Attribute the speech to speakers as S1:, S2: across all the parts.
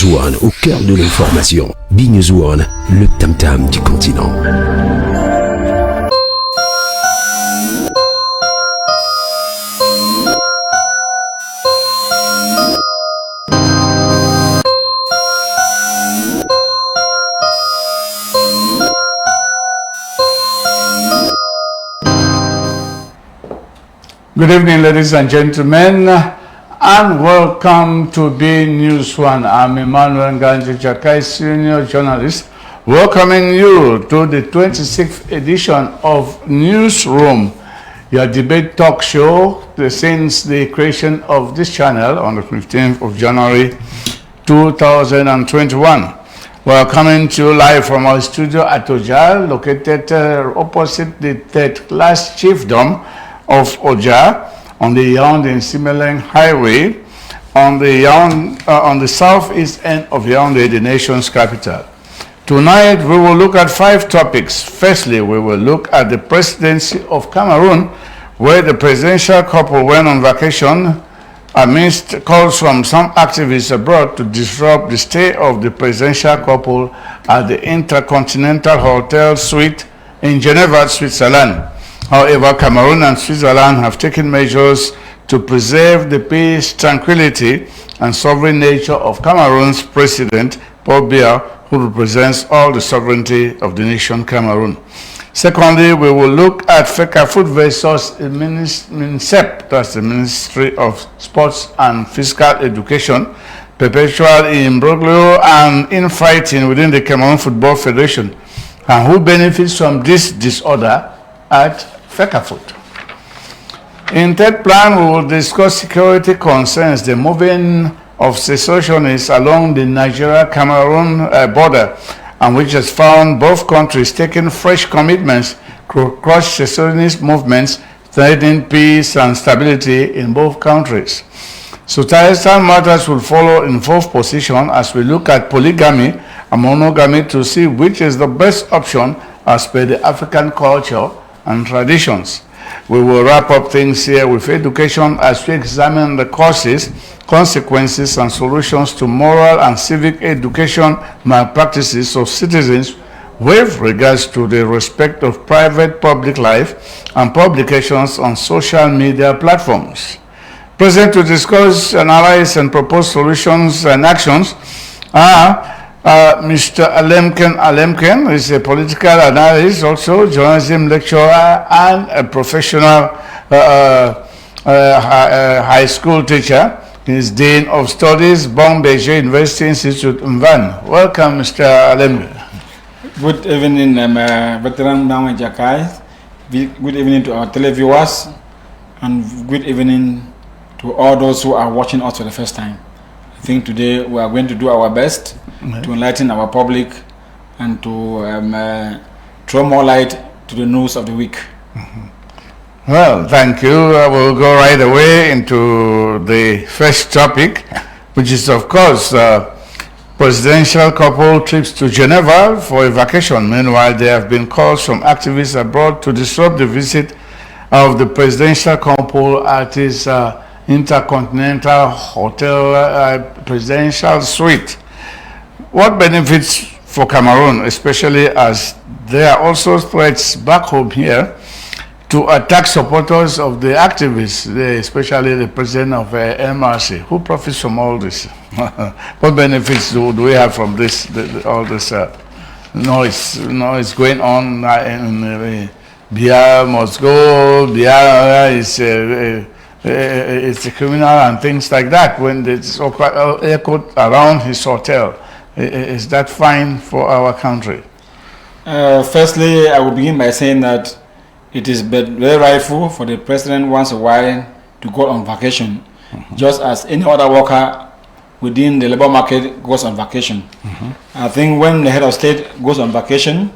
S1: News One, au cœur de l'information. B-News One, le tam-tam du continent.
S2: Good evening, ladies and gentlemen, and welcome to B-News One. I'm Emmanuel Ganji, senior journalist, welcoming you to the 26th edition of Newsroom, your debate talk show since the creation of this channel on the 15th of January 2021. We're coming to you live from our studio at Oja, located opposite the third-class chiefdom of Oja on the Yaoundé and Simeleng Highway on the southeast end of Yaoundé, the nation's capital. Tonight we will look at 5 topics. Firstly, we will look at the presidency of Cameroon, where the presidential couple went on vacation amidst calls from some activists abroad to disrupt the stay of the presidential couple at the Intercontinental Hotel Suite in Geneva, Switzerland. However, Cameroon and Switzerland have taken measures to preserve the peace, tranquility, and sovereign nature of Cameroon's president, Paul Biya, who represents all the sovereignty of the nation Cameroon. Secondly, we will look at Fcfa versus MINSEP, that's the Ministry of Sports and Physical Education, perpetual imbroglio and infighting within the Cameroon Football Federation, and who benefits from this disorder at Fcfa. In third plan, we will discuss security concerns, the moving of secessionists along the Nigeria-Cameroon border, and which has found both countries taking fresh commitments to crush secessionist movements, threatening peace and stability in both countries. Societal matters will follow in fourth position as we look at polygamy and monogamy to see which is the best option as per the African culture and traditions. We will wrap up things here with education as we examine the causes, consequences, and solutions to moral and civic education malpractices of citizens with regards to the respect of private public life and publications on social media platforms. Present to discuss, analyze, and propose solutions and actions are Mr. Alemken is a political analyst, also journalism lecturer and a professional high school teacher. He is Dean of Studies, Bombay University Institute, Mvan. Welcome, Mr. Alemken.
S3: Good evening, veteran Nawe Jakai. Good evening to our televiewers, and good evening to all those who are watching us for the first time. I think today we are going to do our best to enlighten our public and to throw more light to the news of the week.
S2: Well, thank you. I will go right away into the first topic, which is, of course, presidential couple trips to Geneva for a vacation. Meanwhile, there have been calls from activists abroad to disrupt the visit of the presidential couple at his Intercontinental Hotel presidential suite. What benefits for Cameroon, especially as there are also threats back home here to attack supporters of the activists, especially the president of MRC? Who profits from all this? What benefits do we have from this, all this noise going on? Biya must go, Biya is it's a criminal and things like that when it's echoed around his hotel. Is that fine for our country?
S3: Firstly, I will begin by saying that it is very rightful for the president once a while to go on vacation, just as any other worker within the labor market goes on vacation. I think when the head of state goes on vacation,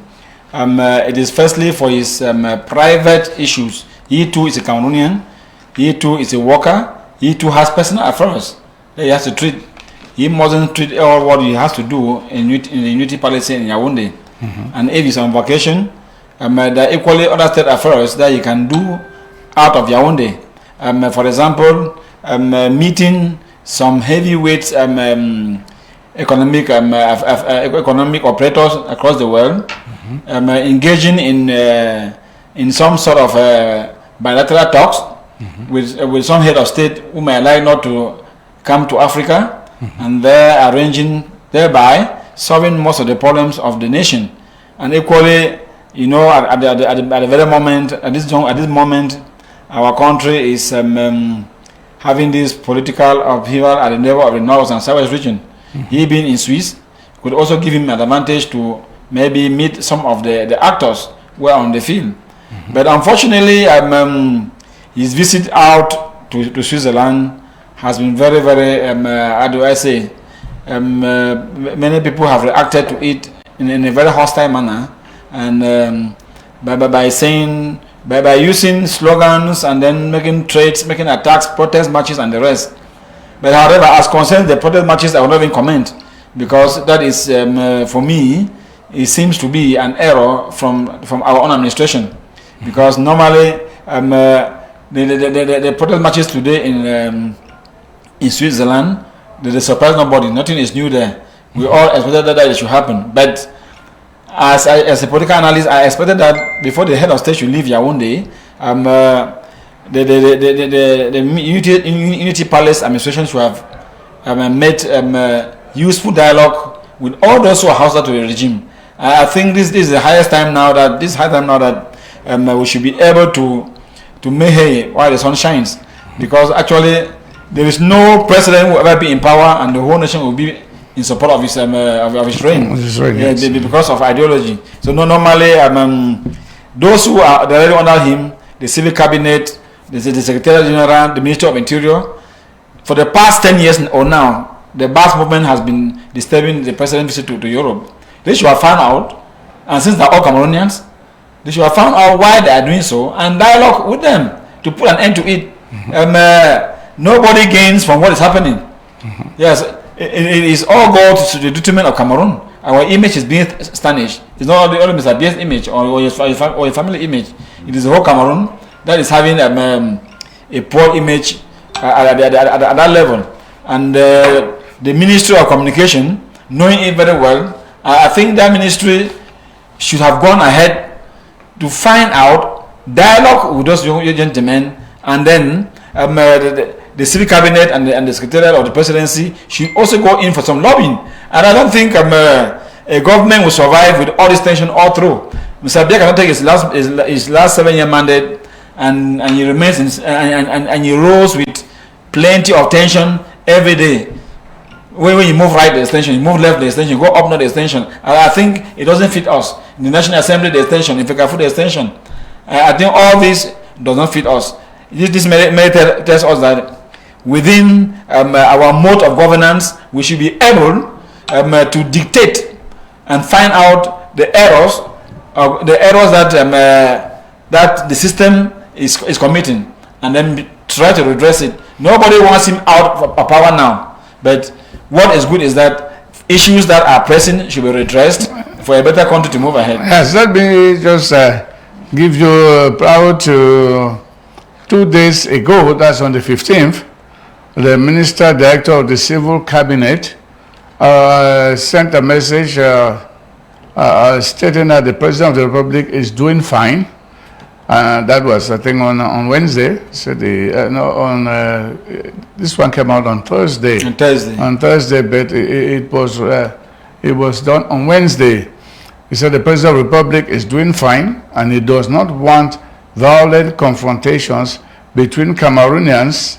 S3: it is firstly for his private issues. He too is a Cameroonian. He too is a worker. He too has personal affairs that he has to treat. He mustn't treat all what he has to do in the Unity Palace in Yaoundé. And if he's on vacation, there are equally other state affairs that he can do out of Yaoundé. For example, meeting some heavyweight economic operators across the world, engaging in some sort of bilateral talks with some head of state who may like not to come to Africa, and they're arranging, thereby solving most of the problems of the nation. And equally, you know, at the very moment, at this moment, our country is having this political upheaval at the level of the North and Southwest region. He being in Swiss could also give him an advantage to maybe meet some of the actors who are on the field. But unfortunately, his visit out to Switzerland has been very, very, how do I say, many people have reacted to it in a very hostile manner, and by using slogans and then making threats, making attacks, protest marches and the rest. But however, as concerns the protest marches, I will not even comment, because that is, for me, it seems to be an error from our own administration. Because normally, the protest marches today in Switzerland, they surprise nobody. Nothing is new there. We all expected that it should happen. But as a political analyst, I expected that before the head of state should leave Yaoundé, the Unity Palace administration should have made useful dialogue with all those who are hostile to the regime. I think this is the highest time now that we should be able to make hay while the sun shines, because actually there is no president who will ever be in power and the whole nation will be in support of his reign. Yes. Because of ideology. So normally those who are directly under him, the civil cabinet, the Secretary General, the Minister of Interior, for the past 10 years or now, the Basque movement has been disturbing the president's visit to Europe. They should have found out, and since they're all Cameroonians, they should have found out why they are doing so and dialogue with them to put an end to it. Nobody gains from what is happening. Yes, it is all go to the detriment of Cameroon. Our image is being tarnished. It's not only Mr. B's image or your family image. It is the whole Cameroon that is having a poor image at that level. And the Ministry of Communication, knowing it very well, I think that ministry should have gone ahead to find out, dialogue with those young gentlemen, and then the civil cabinet and the secretariat of the presidency should also go in for some lobbying. And I don't think a government will survive with all this tension all through. Mr. Biya cannot take his last 7-year mandate, and he remains and he rolls with plenty of tension every day. When you move right, the extension, you move left, the extension, you go up, not the extension. I think it doesn't fit us. In the National Assembly, the extension, in Fcfa, the extension. I think all this does not fit us. This may tells us that within our mode of governance, we should be able to dictate and find out the errors that the system is committing, and then try to redress it. Nobody wants him out of power now, but what is good is that issues that are pressing should be redressed for a better country to move ahead.
S2: Yes, let me just give you proud to 2 days ago, that's on the 15th, the Minister Director of the Civil Cabinet sent a message stating that the President of the Republic is doing fine. That was, I think, on Wednesday. So this one came out on Thursday. On Thursday, but it was done on Wednesday. He said the President of the Republic is doing fine, and he does not want violent confrontations between Cameroonians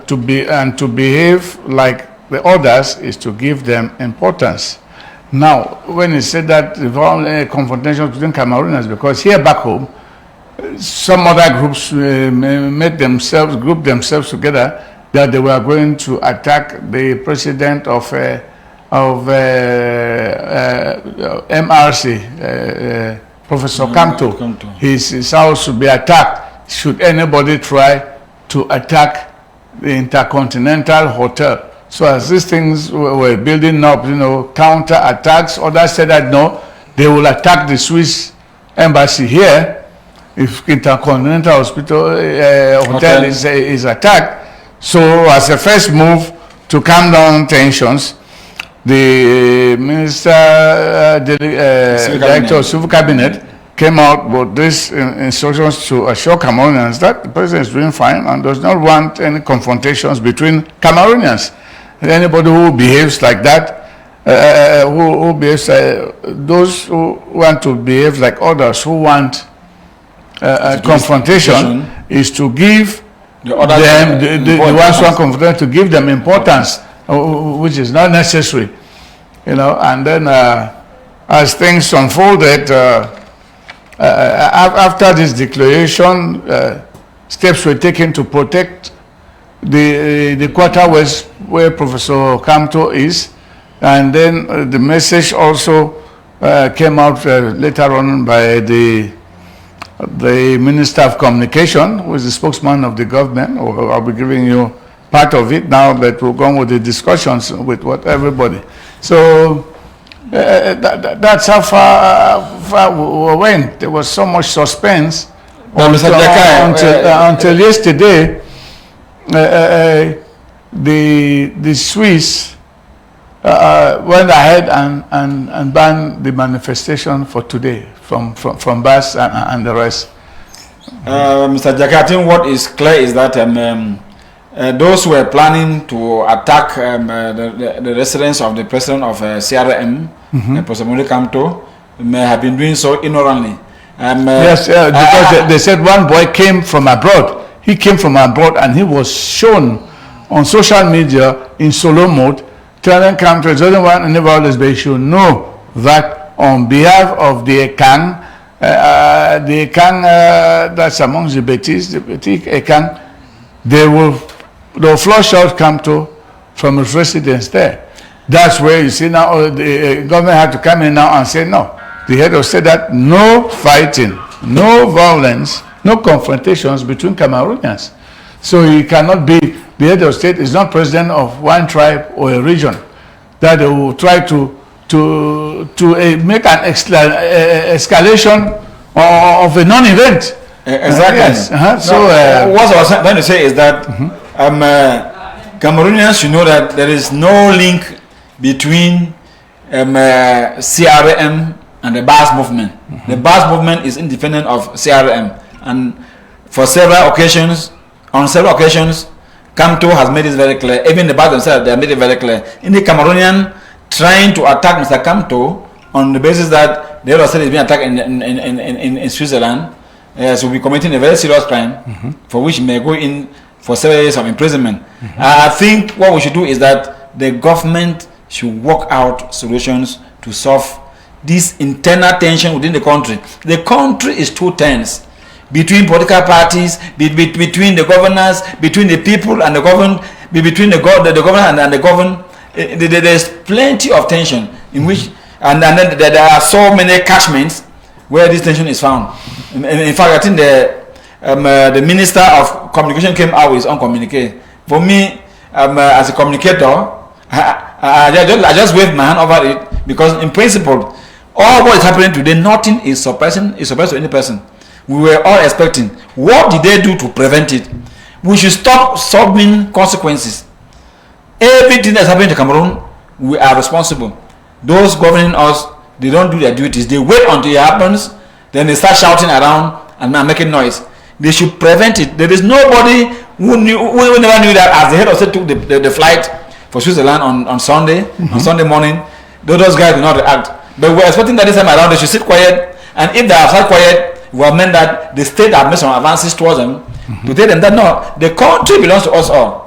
S2: to behave like the others is to give them importance. Now, when he said that the violent confrontations between Cameroonians, because here back home, some other groups group themselves together that they were going to attack the president of MRC, Professor Kamto. His house should be attacked should anybody try to attack the Intercontinental Hotel. So as these things were building up, counter attacks, others said that no, they will attack the Swiss embassy here if Intercontinental Hotel is attacked. So as a first move to calm down tensions, the director of civil cabinet came out with these instructions to assure Cameroonians that the president is doing fine and does not want any confrontations between Cameroonians. Anybody who behaves like that, who behaves, those who want to behave like others who want confrontation, is to give the ones who are confronted, to give them importance, which is not necessary, you know. And then as things unfolded, after this declaration, steps were taken to protect the quarter where Professor Kamto is, and then the message also came out later on by the Minister of Communication, who is the spokesman of the government. I'll be giving you part of it now, but we'll go on with the discussions with everybody. So that's how far we went. There was so much suspense until yesterday. The Swiss went ahead and banned the manifestation for today from bus and the rest.
S3: Mr. Jaka, I think what is clear is that those who were planning to attack the residence of the president of CRM, Professor Muli Kamto, may have been doing so ignorantly.
S2: Yes, because they said one boy came from abroad. He came from abroad and he was shown on social media in solo mode, telling Kamto doesn't want any violence, but he should know that on behalf of the Ekang, that's amongst the Betis, the Betis Ekang, they will flush out Kamto from his residence there. That's where you see now the government had to come in now and say no. The head of state that no fighting, no violence, no confrontations between Cameroonians. So he cannot be, the head of state is not president of one tribe or a region, that they will try to make an escalation of a non-event.
S3: Exactly.
S2: Yes.
S3: So what I was trying to say is that Cameroonians should know that there is no link between CRM and the BAS movement. The BAS movement is independent of CRM, and on several occasions, Kamto has made it very clear. Even the BAS themselves, they have made it very clear. In the Cameroonian trying to attack Mr. Kamto on the basis that the other side is being attacked in Switzerland, so we're committing a very serious crime for which may go in for several years of imprisonment. I think what we should do is that the government should work out solutions to solve this internal tension within the country. The country is too tense between political parties, between the governors, between the people and the governed, between the governor and the governed. There's plenty of tension in which, and then there are so many catchments where this tension is found. In fact, I think the Minister of Communication came out with his own communique. For me, as a communicator, I just wave my hand over it, because in principle, all what is happening today, nothing is surprising to any person. We were all expecting. What did they do to prevent it? We should stop solving consequences. Everything that's happening to Cameroon, we are responsible. Those governing us, they don't do their duties. They wait until it happens, then they start shouting around and making noise. They should prevent it. There is nobody who never knew that as the head of state took the flight for Switzerland on Sunday, on Sunday morning, those guys did not react. But we're expecting that this time around they should sit quiet, and if they have sat quiet, we have meant that the state have made some advances towards them to tell them that no, the country belongs to us all.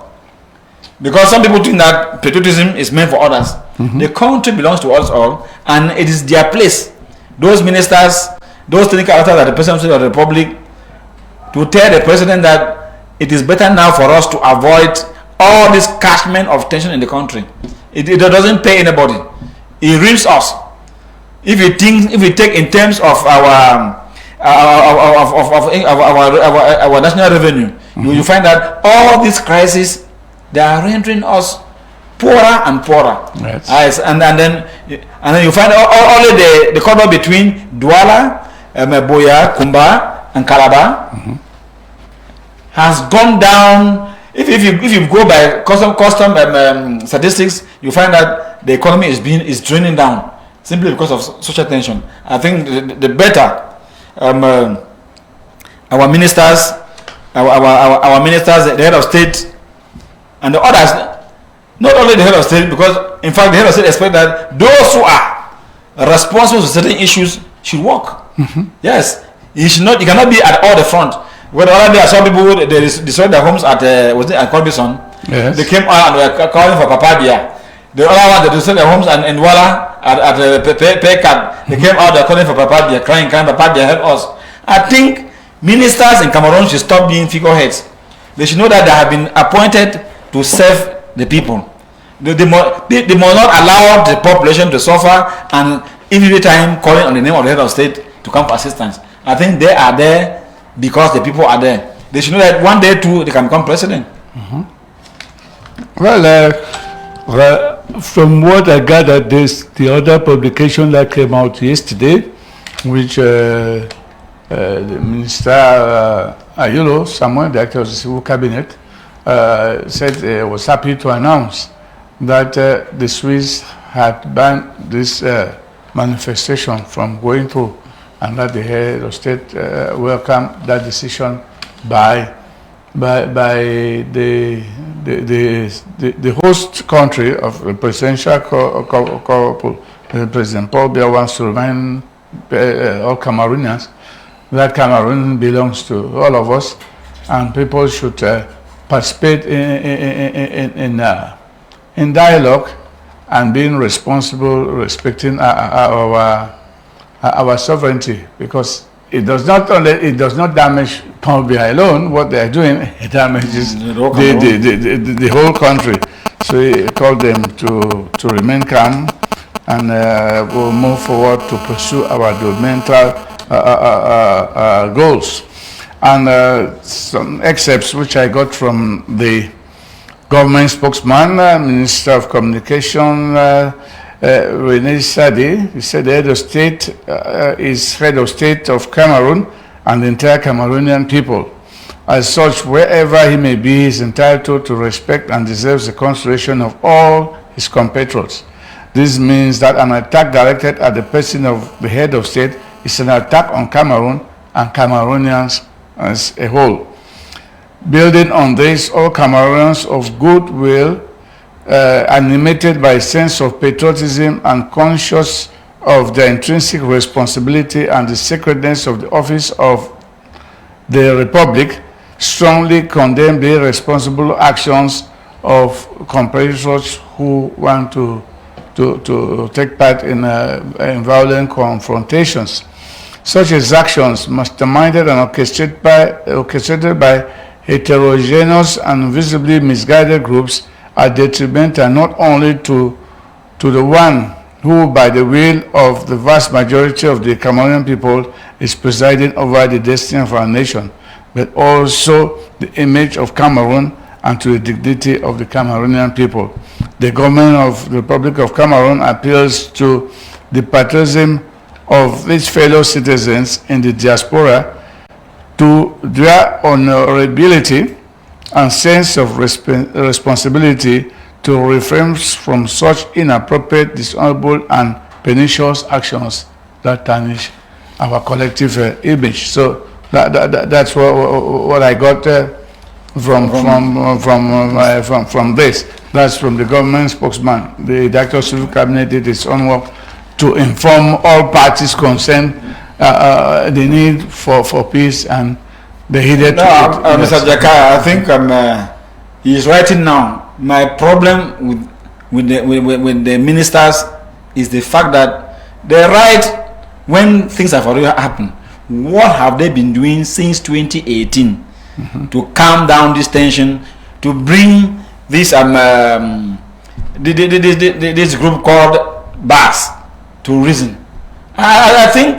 S3: Because some people think that patriotism is meant for others. The country belongs to us all, and it is their place. Those ministers, those technical officers at the presidency of the republic, to tell the president that it is better now for us to avoid all this catchment of tension in the country. It doesn't pay anybody. It reaps us. If we take in terms of our national revenue, you find that all these crises, they are rendering us poorer and poorer. Yes. And then you find only the corridor between Douala, Boya, Kumba, and Calabar has gone down if you go by custom statistics, you find that the economy is draining down simply because of social tension. I think the better our ministers, our ministers, the head of state, and the others, not only the head of state, because in fact the head of state expect that those who are responsible for certain issues should work. Yes, you cannot be at all the front. When the other day I saw people they destroyed their homes at was it at Corbison?
S2: Yes.
S3: They came out and were calling for Papadia. The other one they destroyed their homes in Walla at Paycard. They came out, they're calling for Papadia, crying, Papadia help us. I think ministers in Cameroon should stop being figureheads. They should know that they have been appointed to serve the people. They must not allow the population to suffer and every time calling on the name of the head of state to come for assistance. I think they are there because the people are there. They should know that one day too they can become president.
S2: Well, from what I gathered, the other publication that came out yesterday, which the Minister Ayulo, someone, the actor of the civil cabinet, said was happy to announce that the Swiss had banned this manifestation from going through, and that the head of state welcomed that decision by the host country of the presidential couple. President Paul Biya wants to remind all Cameroonians that Cameroon belongs to all of us, and people should participate in dialogue and being responsible, respecting our sovereignty, because it does not damage Paul Biya alone. What they are doing, it damages the whole country. So he called them to remain calm, and we'll move forward to pursue our developmental goals. And some excerpts which I got from the government spokesman, Minister of Communication, René Sadi. He said the head of state is head of state of Cameroon and the entire Cameroonian people. As such, wherever he may be, he is entitled to respect and deserves the consideration of all his compatriots. This means that an attack directed at the person of the head of state is an attack on Cameroon and Cameroonians as a whole. Building on this, all Cameroonians of goodwill, animated by a sense of patriotism and conscious of their intrinsic responsibility and the sacredness of the office of the Republic, strongly condemn the irresponsible actions of compatriots who want to take part in violent confrontations. Such actions, masterminded and orchestrated by heterogeneous and visibly misguided groups, are detrimental not only to the one who, by the will of the vast majority of the Cameroonian people, is presiding over the destiny of our nation, but also the image of Cameroon and to the dignity of the Cameroonian people. The government of the Republic of Cameroon appeals to the patriotism of its fellow citizens in the diaspora, to their honorability and sense of responsibility to refrain from such inappropriate, dishonorable, and pernicious actions that tarnish our collective image. So that's what I got from this. That's from the government spokesman. The Director of Civil Cabinet did its own work to inform all parties concerned the need for peace and the heeded.
S3: Mr. Jaka, I think he's writing now. My problem with the ministers is the fact that they write when things have already happened. What have they been doing since 2018 to calm down this tension, to bring this this group called BAS to reason? I think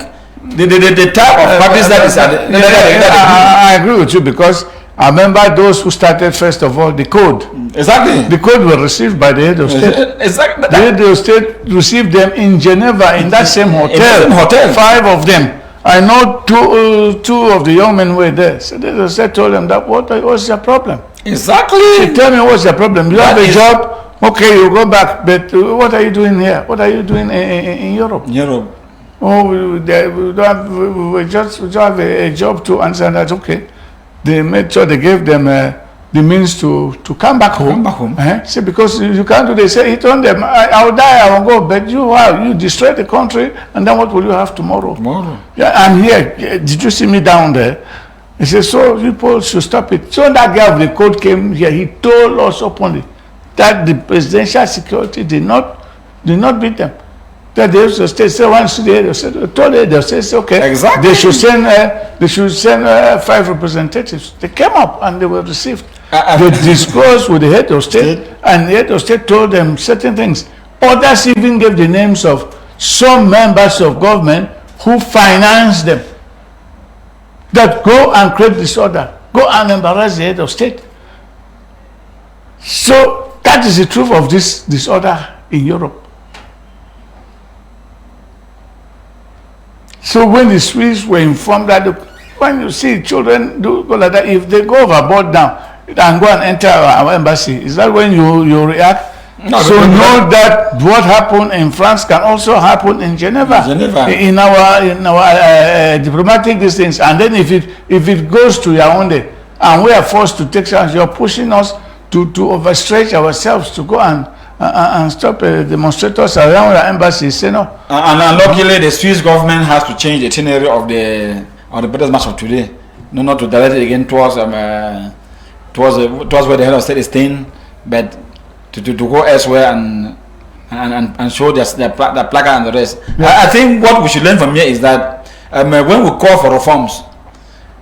S3: the type of practice that is
S2: I agree with you, because I remember those who started first of all the code.
S3: Exactly.
S2: The code was received by the head of state.
S3: Exactly.
S2: The head of state received them in Geneva in that same hotel. 5 of them. I know two of the young men were there. So the head of state told them that what was your problem?
S3: Exactly.
S2: Tell me what's the problem. You have a job, okay, you go back, but what are you doing here? What are you doing in Europe?
S3: Europe.
S2: Oh, we just have a job to answer. That's okay. They made sure they gave them the means to come back home.
S3: Come back home.
S2: See, because you can't do this. He told them, I'll die, I will go. But you destroy the country, and then what will you have tomorrow?
S3: Tomorrow.
S2: Yeah, I'm here. Did you see me down there? He said, so people should stop it. So that guy of the code came here. He told us openly that the presidential security did not beat them. That they used to stay. So once they said, okay,
S3: exactly.
S2: They should send 5 representatives. They came up and they were received. They discussed with the head of state, and the head of state told them certain things. Others even gave the names of some members of government who financed them. That go and create disorder, go and embarrass the head of state. So that is the truth of this disorder in Europe. So when the Swiss were informed that when you see children do go like that, if they go overboard now and go and enter our embassy, is that when you react? No, so know that what happened in France can also happen in Geneva. In our diplomatic distance. And then if it goes to Yaoundé and we are forced to take chance, you're pushing us to overstretch ourselves to go and stop demonstrators around the embassy. You know?
S3: And luckily, the Swiss government has to change the itinerary of the protest march of today, not to direct it again towards where the head of state is staying, but to go elsewhere and show the placard and the rest. Yeah. I think what we should learn from here is that when we call for reforms,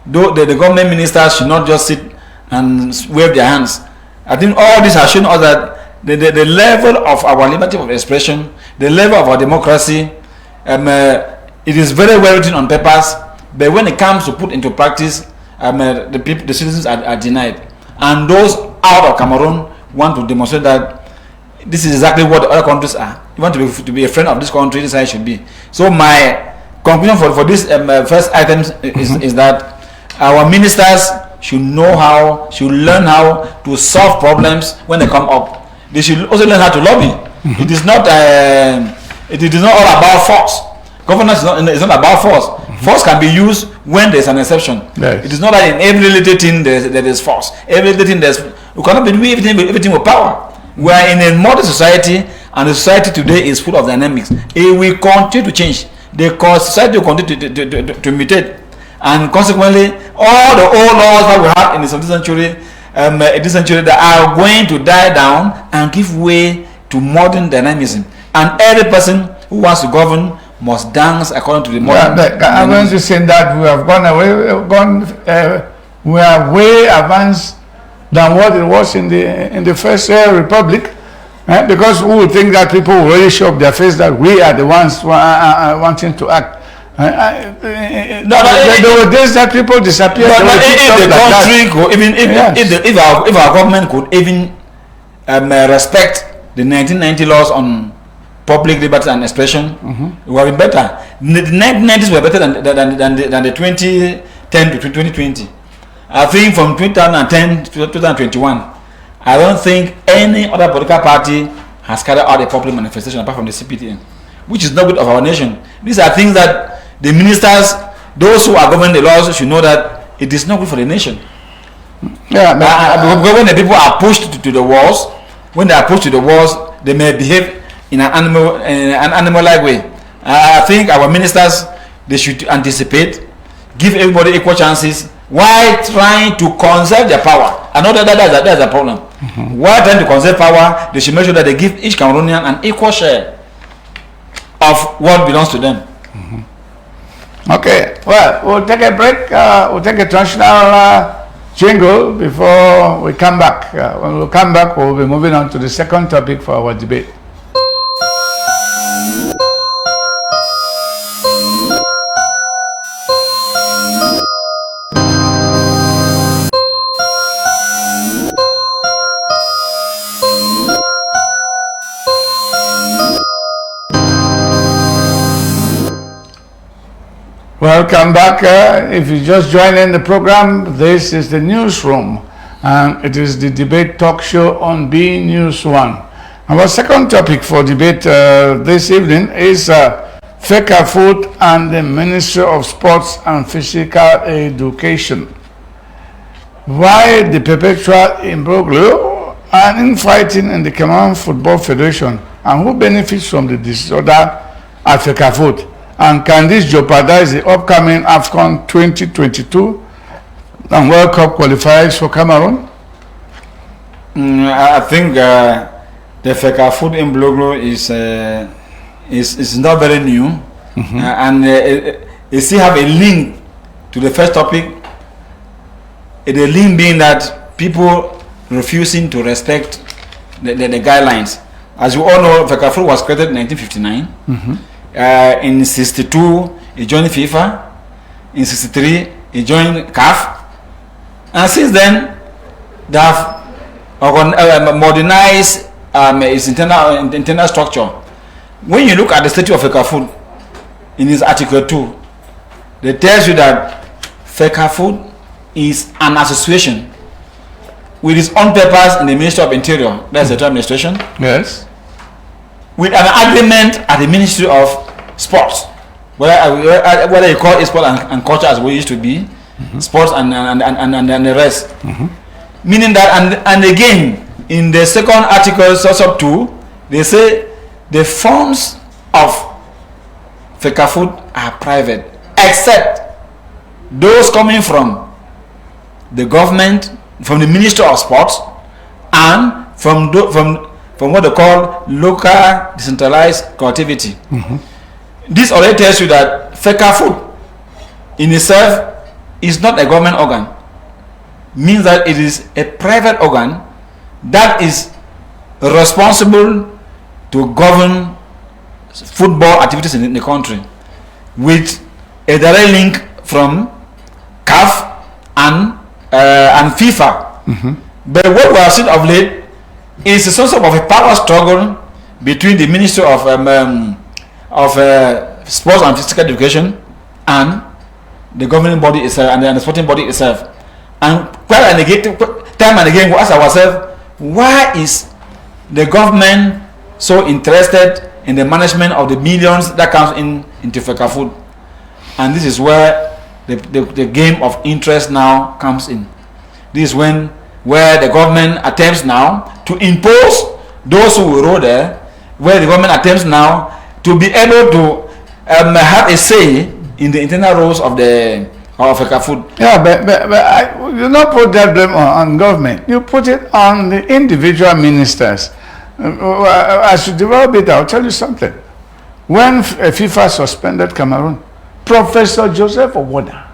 S3: the government ministers should not just sit and wave their hands. I think all this has shown us that the level of our liberty of expression, the level of our democracy, it is very well written on papers, but when it comes to put into practice, the citizens are denied. And those out of Cameroon want to demonstrate that this is exactly what the other countries are. You want to be a friend of this country, this is how it should be. So my conclusion for this first item is that our ministers should learn how to solve problems when they come up. They should also learn how to lobby. It is not all about force. Governance is not about force. Force can be used when there is an exception. Yes. It is not that in every little thing there is force. Every little thing we cannot be doing everything with power. We are in a modern society, and the society today is full of dynamics. It will continue to change. The society will continue to mutate, and consequently, all the old laws that we had in the 17th century, that are going to die down and give way to modern dynamism. And every person who wants to govern must dance according to the modern.
S2: I'm going to say that we have gone away. We are way advanced than what it was in the first republic, because we would think that people will really show up their face that we are the ones wanting to act. There were days that people disappeared.
S3: If our government could even respect the 1990 laws on public liberty and expression, it would be better. The 1990s were better than the 2010 to 2020. I think from 2010 to 2021, I don't think any other political party has carried out a public manifestation apart from the CPTN, which is not good of our nation. These are things that the ministers, those who are governing the laws, should know that it is not good for the nation. Yeah, when the people are pushed to the walls, they may behave in an animal-like way. I think our ministers, they should anticipate, give everybody equal chances, while trying to conserve their power. I know that's a problem. While trying to conserve power, they should make sure that they give each Cameroonian an equal share of what belongs to them.
S2: Okay, well, we'll take a break. We'll take a traditional jingle before we come back. When we come back, we'll be moving on to the second topic for our debate. Welcome back. If you just joined in the program, this is the newsroom. and it is the debate talk show on B News 1. Our second topic for debate this evening is Fcfa and the Ministry of Sports and Physical Education. Why the perpetual imbroglio and infighting in the Cameroon Football Federation, and who benefits from the disorder at Fcfa? And can this jeopardize the upcoming AFCON 2022 and World Cup qualifiers for Cameroon?
S3: I think the Fcfa imbroglio is not very new, and it still have a link to the first topic. The link being that people refusing to respect the guidelines. As you all know, Fcfa was created in 1959. In 62, he joined FIFA. In 63, he joined CAF. And since then, they have modernized its internal structure. When you look at the statute of Fcfa, in its Article 2, it tells you that Fcfa is an association with its own papers in the Ministry of Interior, that's the administration.
S2: Yes.
S3: With an agreement at the Ministry of Sports, whether you call it sport and culture as we used to be, sports and the rest. Meaning that, and again, in the second article, sub 2, they say the funds of Fcfa are private, except those coming from the government, from the Ministry of Sports, and from what they call local decentralized collectivity. This already tells you that Fcfa in itself is not a government organ. Means that it is a private organ that is responsible to govern football activities in the country, with a direct link from CAF and FIFA. But what we have seen of late is some sort of a power struggle between the Ministry of Sports and Physical Education and the governing body itself and the sporting body itself. And time and again we ask ourselves, why is the government so interested in the management of the millions that comes into Fcfa? And this is where the game of interest now comes in. This is where the government attempts now to impose those who will roll there, where the government attempts now to be able to have a say in the internal roles of Fcfa.
S2: Yeah, but you don't put that blame on government. You put it on the individual ministers. As you develop it, I'll tell you something. When FIFA suspended Cameroon, Professor Joseph Owoda,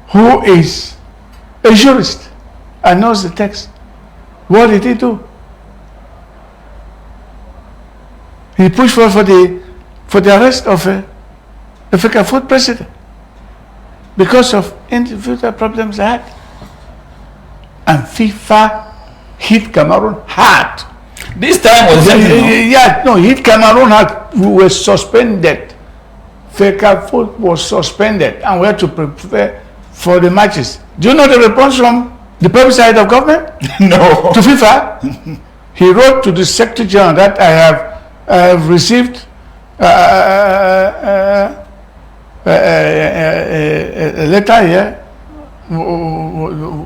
S2: who is a jurist and knows the text, what did he do? He pushed for the arrest of the Fcfa president because of individual problems they had. And FIFA hit Cameroon hard.
S3: This time was
S2: hit Cameroon hard. We were suspended. Fcfa was suspended, and we had to prepare for the matches. Do you know the response from the public side of government?
S3: No.
S2: To FIFA? He wrote to the Secretary General that I have received a letter here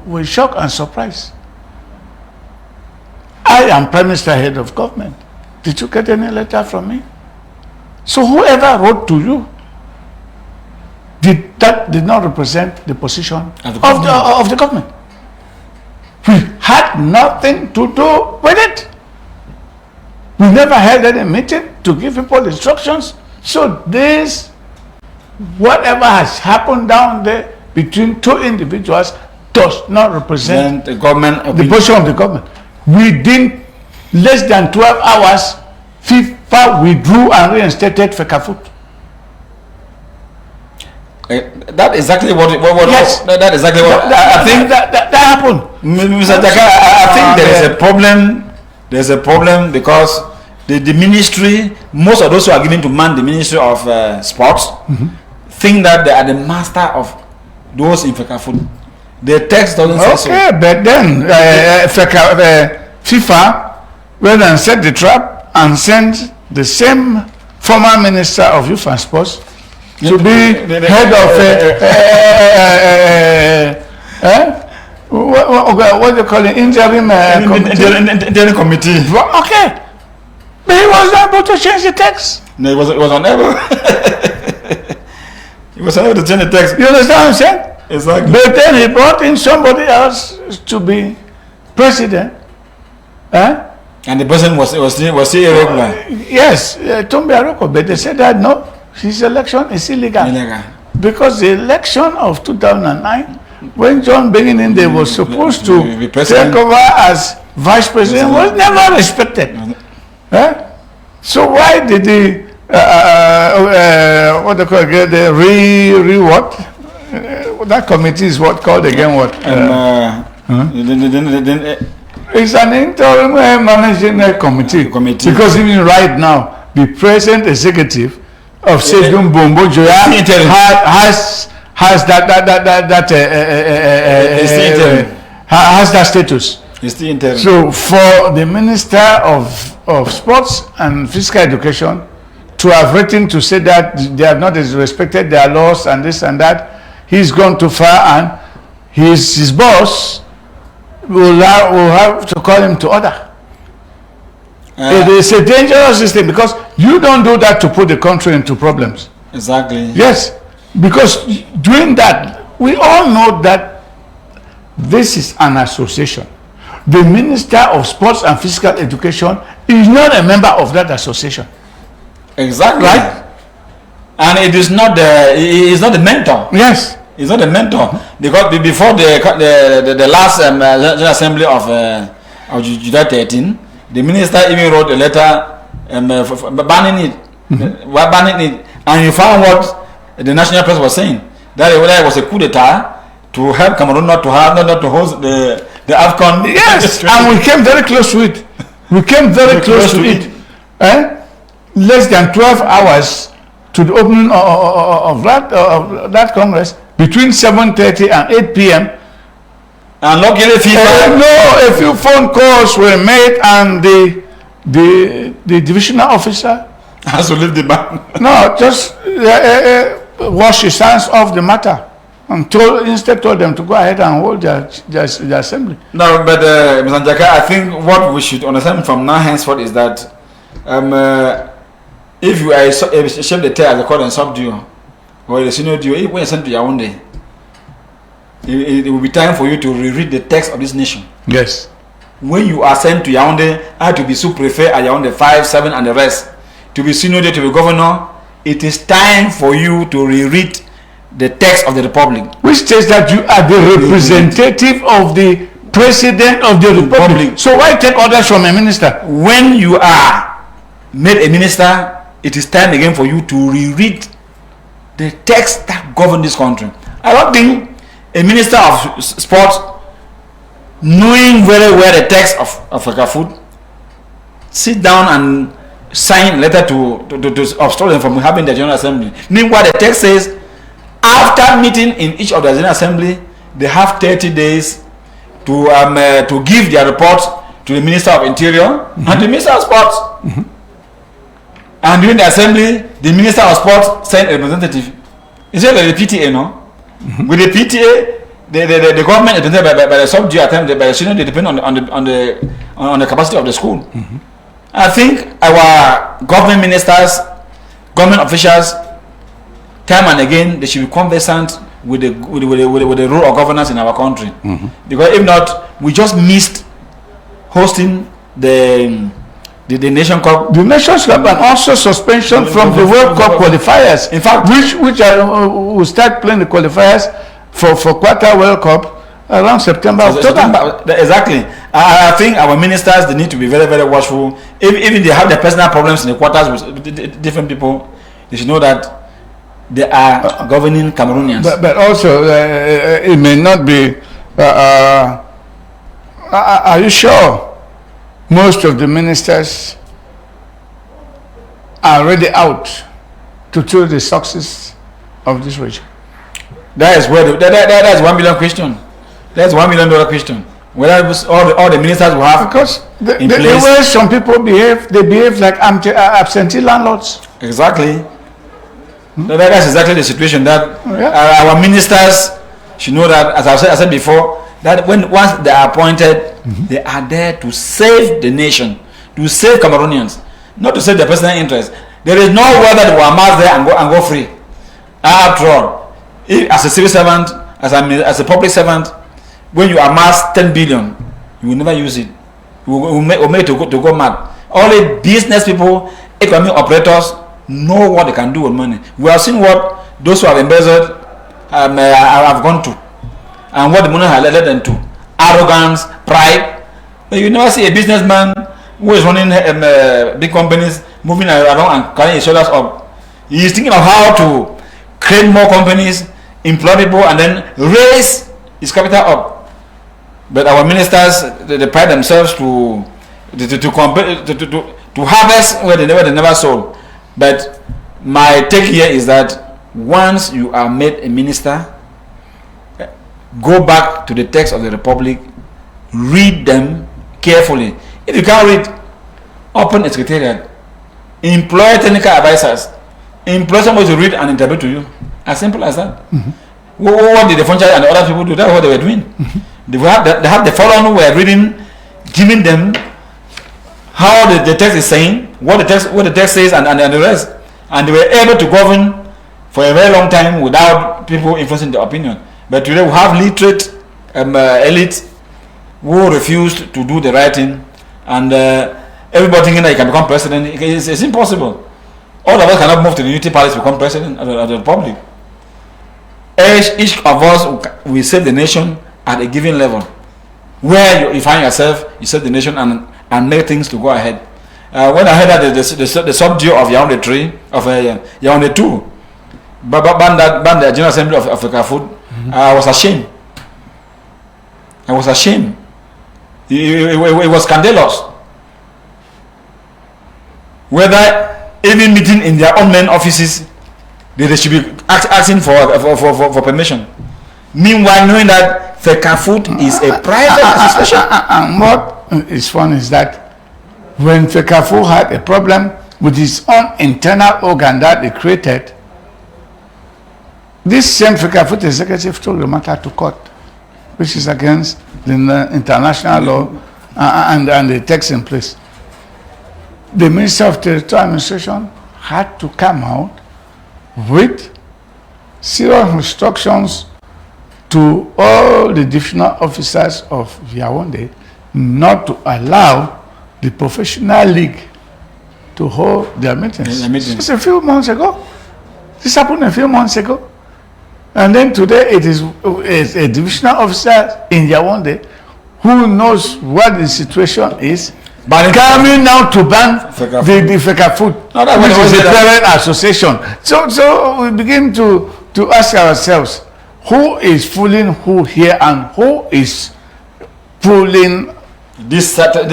S2: with shock and surprise. I am Prime Minister, head of government. Did you get any letter from me? So whoever wrote to you did not represent the position of the government. We had nothing to do with it. We never held any meeting to give people instructions. So this, whatever has happened down there between two individuals, does not represent
S3: the government,
S2: the position of the government. Within less than 12 hours, FIFA withdrew and reinstated Fcfa.
S3: That exactly what
S2: yes.
S3: That exactly what I think
S2: that happened.
S3: Mr. Jaka, I think there is a problem. There's a problem because the ministry, most of those who are given to man the Ministry of Sports, think that they are the master of those in Fcfa. The text doesn't say so.
S2: Okay, but then FIFA went and set the trap and sent the same former Minister of Youth and Sports to be head of what do you call it? Interim
S3: committee.
S2: Okay, but he was not able to change the text.
S3: No, it was unable. He was unable to change the text.
S2: You understand what I'm saying?
S3: Exactly.
S2: But then he brought in somebody else to be president.
S3: And the person was still irregular.
S2: Yes, Tombi Aroko, but they said that no, his election is illegal. Because the election of 2009, when John Beginning was supposed to take over as vice president, was never respected. So why did the what they call again, the that committee is what called again what? It's an interim managing committee. Because even right now, the present executive of Sedum Bombo Joya has that status. So for the Minister of Sports and Physical Education to have written to say that they have not respected their laws and this and that, he's gone too far, and his boss will have to call him to order. It is a dangerous system because you don't do that to put the country into problems.
S3: Exactly.
S2: Yes, because doing that, we all know that this is an association. The Minister of Sports and Physical Education is not a member of that association.
S3: Exactly.
S2: Right?
S3: And it is not he's not the mentor.
S2: Yes.
S3: He's not the mentor. Because before the last General Assembly of July 13, the minister even wrote a letter banning it. Banning it. And you found what the national press was saying. That it was a coup d'etat to help Cameroon not to host the AFCON.
S2: Yes, and we came very close to it. We came very close to it. Less than 12 hours to the opening of that Congress, between 7:30 and 8 p.m.
S3: And luckily,
S2: a few phone calls were made, and the divisional officer
S3: has to leave the bank.
S2: No, just wash his hands off the matter, and instead told them to go ahead and hold their assembly.
S3: No, but Mr. Njaka, I think what we should understand from now henceforth is that if you are a chef d'etat as a court and subdue, or a senior due, when you send to Yaoundé, it will be time for you to reread the text of this nation.
S2: Yes.
S3: When you are sent to Yaoundé, I to be sous-prefet at Yaoundé 5, 7, and the rest, to be senior to be governor, it is time for you to reread the text of the republic,
S2: which says that you are the representative of the president of the republic. So why take orders from a minister?
S3: When you are made a minister, it is time again for you to reread the text that govern this country. I don't think a minister of sports, knowing very well the text of Africa Food, sit down and sign a letter to obstruct them from having the General Assembly. Meanwhile, the text says, after meeting in each of the General Assembly, they have 30 days to give their report to the Minister of Interior and the Minister of Sports. And during the assembly, the Minister of Sports sent a representative. It's just like the PTA, no? With the PTA, the government is by the subdue attempt, by the senior, they depend on the capacity of the school. I think our government ministers, government officials, time and again, they should be conversant with the rule of governance in our country. Because if not, we just missed hosting the Nation Cup.
S2: The Nations Cup, and also suspension from the World Cup qualifiers. In fact, which will start playing the qualifiers for quarter World Cup around September, October.
S3: Exactly. I think our ministers, they need to be very, very watchful. Even they have their personal problems in the quarters with different people, they should know that they are governing Cameroonians.
S2: But also, it may not be. Are you sure most of the ministers are already out to show the success of this region?
S3: That is where that is 1 million question. That's $1 million question. Whether all the ministers will have
S2: because the way some people behave, they behave like absentee landlords.
S3: Exactly. That's exactly the situation that our ministers should know that, as I said before, that once they are appointed, they are there to save the nation, to save Cameroonians, not to save their personal interest. There is no way that they will amass there and go free. After all, as a civil servant, as a public servant, when you amass 10 billion, you will never use it. You will make to go mad. Only business people, economic operators know what they can do with money. We have seen what those who have embezzled have gone to, and what the money has led them to. Arrogance, pride. You never see a businessman who is running big companies moving around and carrying his shoulders up. He is thinking of how to create more companies, employ people, and then raise his capital up. But our ministers, they pride themselves to harvest where they never sold. But my take here is that once you are made a minister, go back to the text of the Republic, read them carefully. If you can't read, open a secretariat, employ technical advisors, employ somebody to read and interpret to you. As simple as that. What did the French and the other people do? That's what they were doing. They have the following who were reading, giving them how the text is saying, what the text says, and the rest. And they were able to govern for a very long time without people influencing their opinion. But today we have literate elites who refuse to do the right thing, and everybody thinking that you can become president. It's impossible. All of us cannot move to the Unity Palace to become president of the Republic. Each of us will save the nation at a given level. Where you find yourself, you save the nation and make things to go ahead. When I heard that the subdue of Yaoundé 3, of Yaoundé 2, banned the General Assembly of Fcfa, I was ashamed. It was scandalous. Whether even meeting in their own main offices, they should be asking for permission. Meanwhile, knowing that Fcfa is a private association.
S2: And what is fun is that when Fcfa had a problem with his own internal organ that he created, this same Fcfa executive took the matter to court, which is against the international law and the text in place. The Minister of Territorial Administration had to come out with serious instructions to all the divisional officers of Yaoundé not to allow the professional league to hold their meetings. Just a few months ago. This happened a few months ago. And then today it is a divisional officer in Yaoundé who knows what the situation is, coming now to ban the Fcfa, which is a parent association. So we begin to ask ourselves, who is fooling who here and who is fooling
S3: this structural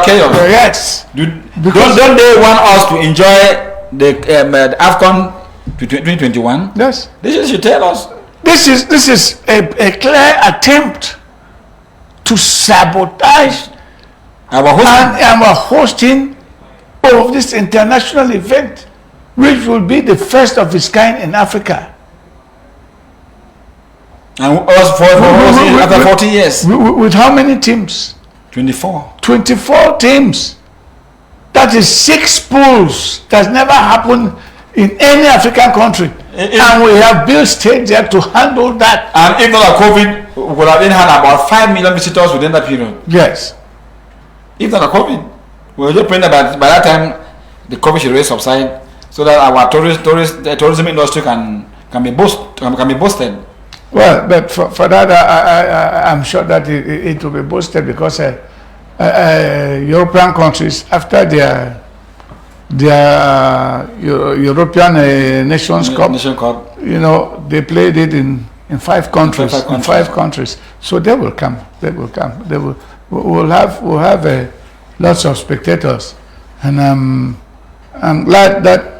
S3: chaos?
S2: Yes.
S3: Don't they want us to enjoy the AFCON 2021?
S2: Yes.
S3: This should tell us.
S2: This is a clear attempt to sabotage our hosting of this international event, which will be the first of its kind in Africa.
S3: And us after 40 years.
S2: With how many teams?
S3: 24.
S2: 24 teams. That is 6 pools. That's never happened in any African country. And we have built states there to handle that.
S3: And if not COVID, we would have had about 5 million visitors within that period.
S2: Yes.
S3: If not COVID, we were just praying that by that time the COVID should really subside, so that our tourism industry can be boosted.
S2: Well, but for that, I'm sure that it will be boosted because European countries, after their European Nations Cup, you know, they played it in 5 countries. In 5 countries. So they will come. We'll have lots of spectators, and I'm glad that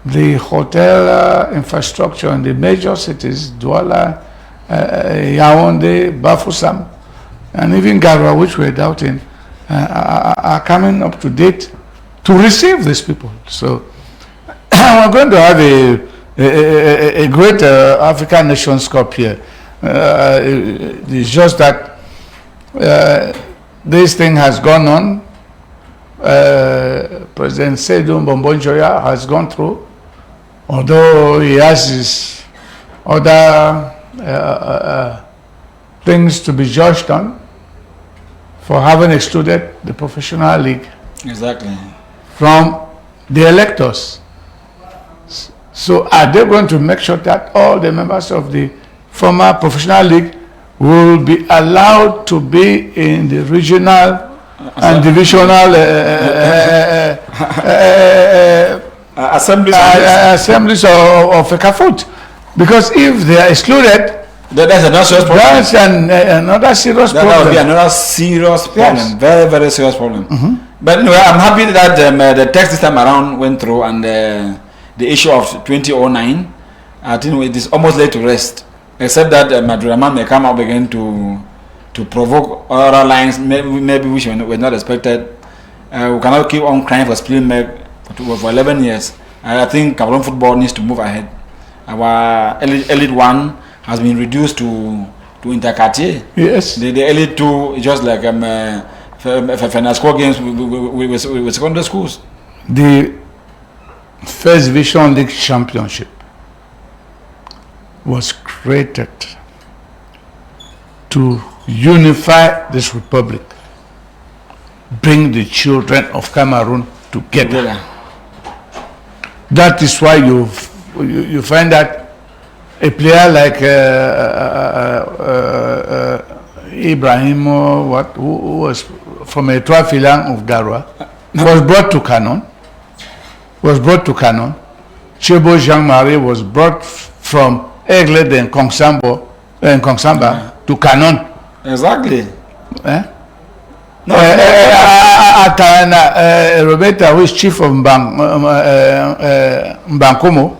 S2: the hotel infrastructure in the major cities, Douala, Yaoundé, Bafoussam, and even Garwa, which we're doubting, are coming up to date to receive these people. So we're going to have a great African Nations Cup here. It's just that this thing has gone on. President Seydou Mbonjoya has gone through, although he has his other things to be judged on for having excluded the professional league from the electors. So are they going to make sure that all the members of the former professional league will be allowed to be in the regional and divisional assemblies of Fcfa? Because if they are excluded,
S3: that's another serious problem.
S2: That's another serious problem.
S3: That would be another serious problem. Yes. Very, very serious problem. But anyway, I'm happy that the text this time around went through, and the issue of 2009, I think it is almost laid to rest. Except that Maduraman may come up again to provoke other lines, maybe which were not expected. We cannot keep on crying for spilling milk for 11 years. I think Cameroon football needs to move ahead. Our elite one has been reduced to interquartier.
S2: Yes.
S3: The elite two is just like score games with secondary schools.
S2: The First Division League Championship was created to unify this republic, bring the children of Cameroon together. That is why you find that a player like Ibrahim, who was from a Filang of Garwa, was brought to Canon. Chebo Jean-Marie was brought from Aigle and Kongsamba to Canon.
S3: Exactly.
S2: Roberta, who is chief of Mbankomo,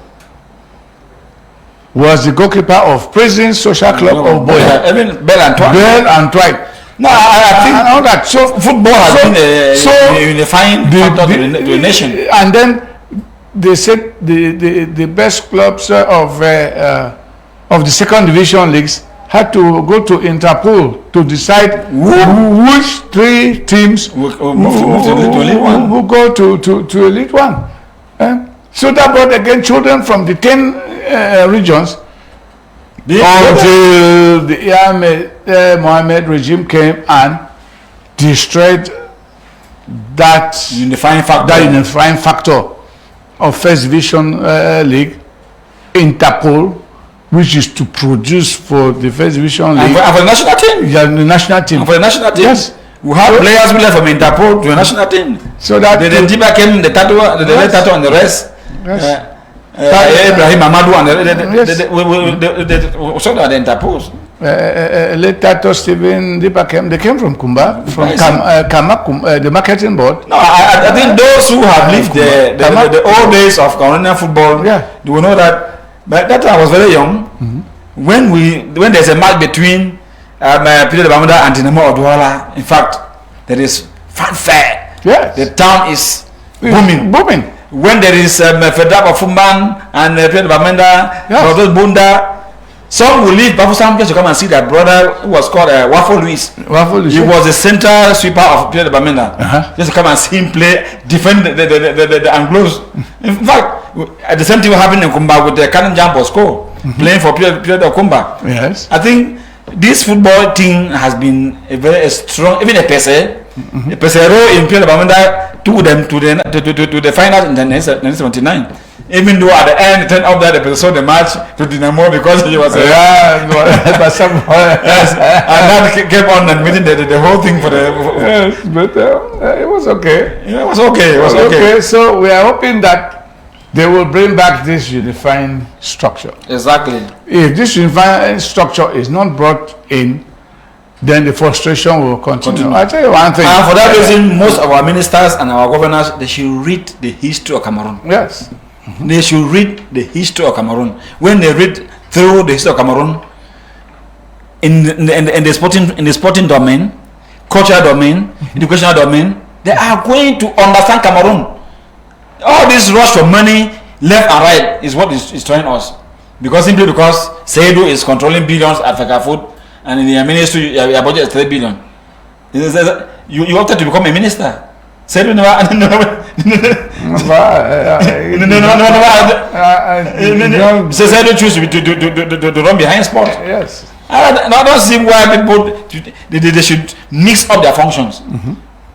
S2: was the goalkeeper of Prison Social Club of Boya.
S3: Even Bell and Twine.
S2: No, I think all that. So
S3: football has been a unifying factor to the nation.
S2: And then they said the best clubs of the second division leagues had to go to Interpol to decide which three teams will go to Elite One. So that brought again children from the 10 regions until the Mohammed regime came and destroyed that unifying factor of First Division League, Interpol, which is to produce for the First Division League.
S3: And for the national team?
S2: Yeah, the national team.
S3: And for the national team?
S2: Yes.
S3: We have players who left from Interpol to the national team. So that the Geneva came, the Tattoo and the rest.
S2: Yes.
S3: Ibrahim Amadou and so that the Interpol.
S2: Late Tato Stephen Dipakem, they came from Kumba, from Kamer, the marketing board.
S3: No, I think those who have lived the old days of Cameroonian football, they will know that. But that time I was very young. When there's a match between Peter Bamada and Dinamo Odwala, in fact, there is fanfare.
S2: Yes.
S3: The town is booming. When there is Fedab Fumban and Peter Bamanda, Brothers Bunda, some will leave Bafoussam just to come and see that brother who was called Wafo Luis. He was the center sweeper of Peter Bamenda. Just to come and see him play, defend the Anglos. In fact, the same thing happened in Kumba with the Canon Jam Bosco, playing for Peter Kumba. Yes. I think this football team has been a very strong, even a Pese in Peter Bamenda took them to the final in 1979. Even though at the end it turned out that they saw the match to Dinamo because he was and that kept on admitting the whole thing for the
S2: but it was okay.
S3: Yeah, it was okay.
S2: So we are hoping that they will bring back this unifying structure.
S3: Exactly.
S2: If this unifying structure is not brought in, then the frustration will continue. I'll tell you one thing.
S3: And for that reason, most of our ministers and our governors, they should read the history of Cameroon.
S2: Yes.
S3: They should read the history of Cameroon. When they read through the history of Cameroon, in the sporting domain, cultural domain, educational domain, they are going to understand Cameroon. All this rush for money left and right is what is trying us. Simply because Seydou is controlling billions at Fcfa, and in the ministry your budget is 3 billion. You opted to become a minister. Seydou Seydou choose to run behind sport.
S2: Yes.
S3: I don't see why people they should mix up their functions.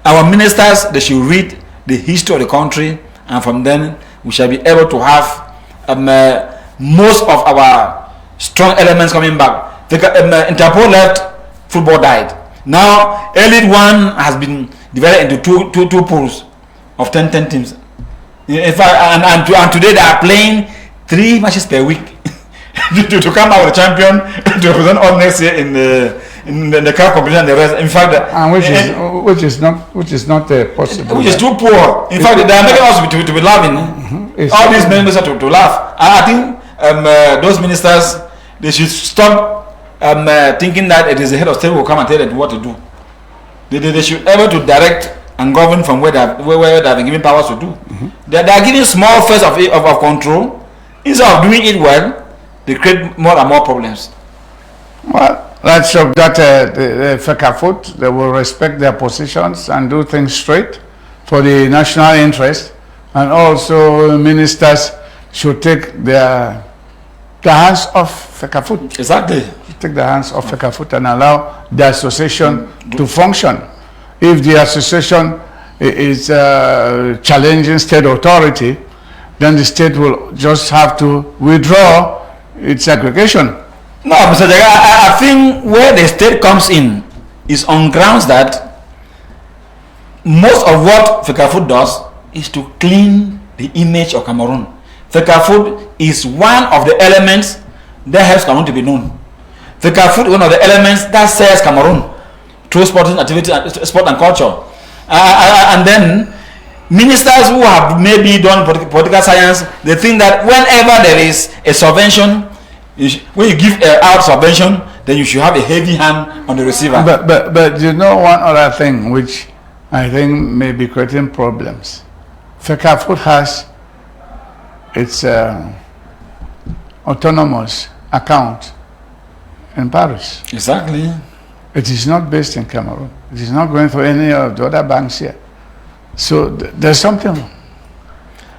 S3: Our ministers, they should read the history of the country, and from then we shall be able to have most of our strong elements coming back. Interpol left, football died. Now Elite 1 has been divided into two pools of 10 teams. In fact, and today they are playing 3 matches per week to come out with a champion to represent all next year in the cup competition and the rest. In fact,
S2: which is not possible.
S3: Which is too poor. In fact, they are making us to be laughing. All these ministers to laugh. I think those ministers, they should stop thinking that it is the head of state who will come and tell them what to do. They should be able to direct and govern from where they have been given powers to do. They are giving small phase of control. Instead of doing it well, they create more and more problems.
S2: Well, let's hope that the Fcfa, they will respect their positions and do things straight for the national interest, and also ministers should take the hands off Fcfa.
S3: Exactly.
S2: Take the hands off Fcfa and allow the association to function. If the association is challenging state authority, then the state will just have to withdraw its aggregation.
S3: No, Mr. Jaga, I think where the state comes in is on grounds that most of what Fcfa does is to clean the image of Cameroon. Fcfa is one of the elements that helps Cameroon to be known. Fcfa is one of the elements that sells Cameroon through sporting activity, sport and culture. And then ministers who have maybe done political science, they think that whenever there is a subvention, when you give out subvention, then you should have a heavy hand on the receiver.
S2: But you know one other thing which I think may be creating problems. Fcfa has its autonomous account in Paris.
S3: Exactly.
S2: It is not based in Cameroon. It is not going through any of the other banks here. So there's something.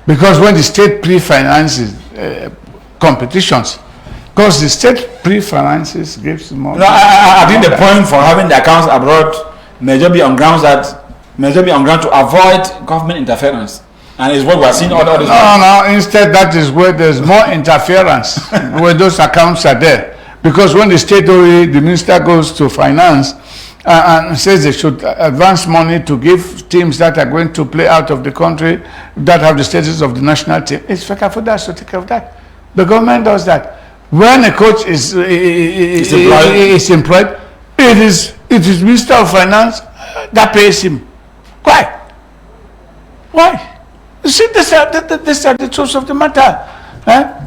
S2: Because when the state pre-finances competitions, because the state pre-finances gives more.
S3: No, I think the point for having the accounts abroad may just be on grounds to avoid government interference. And it's what we are seeing all this.
S2: No, instead that is where there's more interference when those accounts are there. Because when the state or the minister goes to finance and says they should advance money to give teams that are going to play out of the country that have the status of the national team, it's Fcfa that to take care of that. The government does that. When a coach is employed, it is Minister of Finance that pays him. Why? You see, these are the truths of the matter.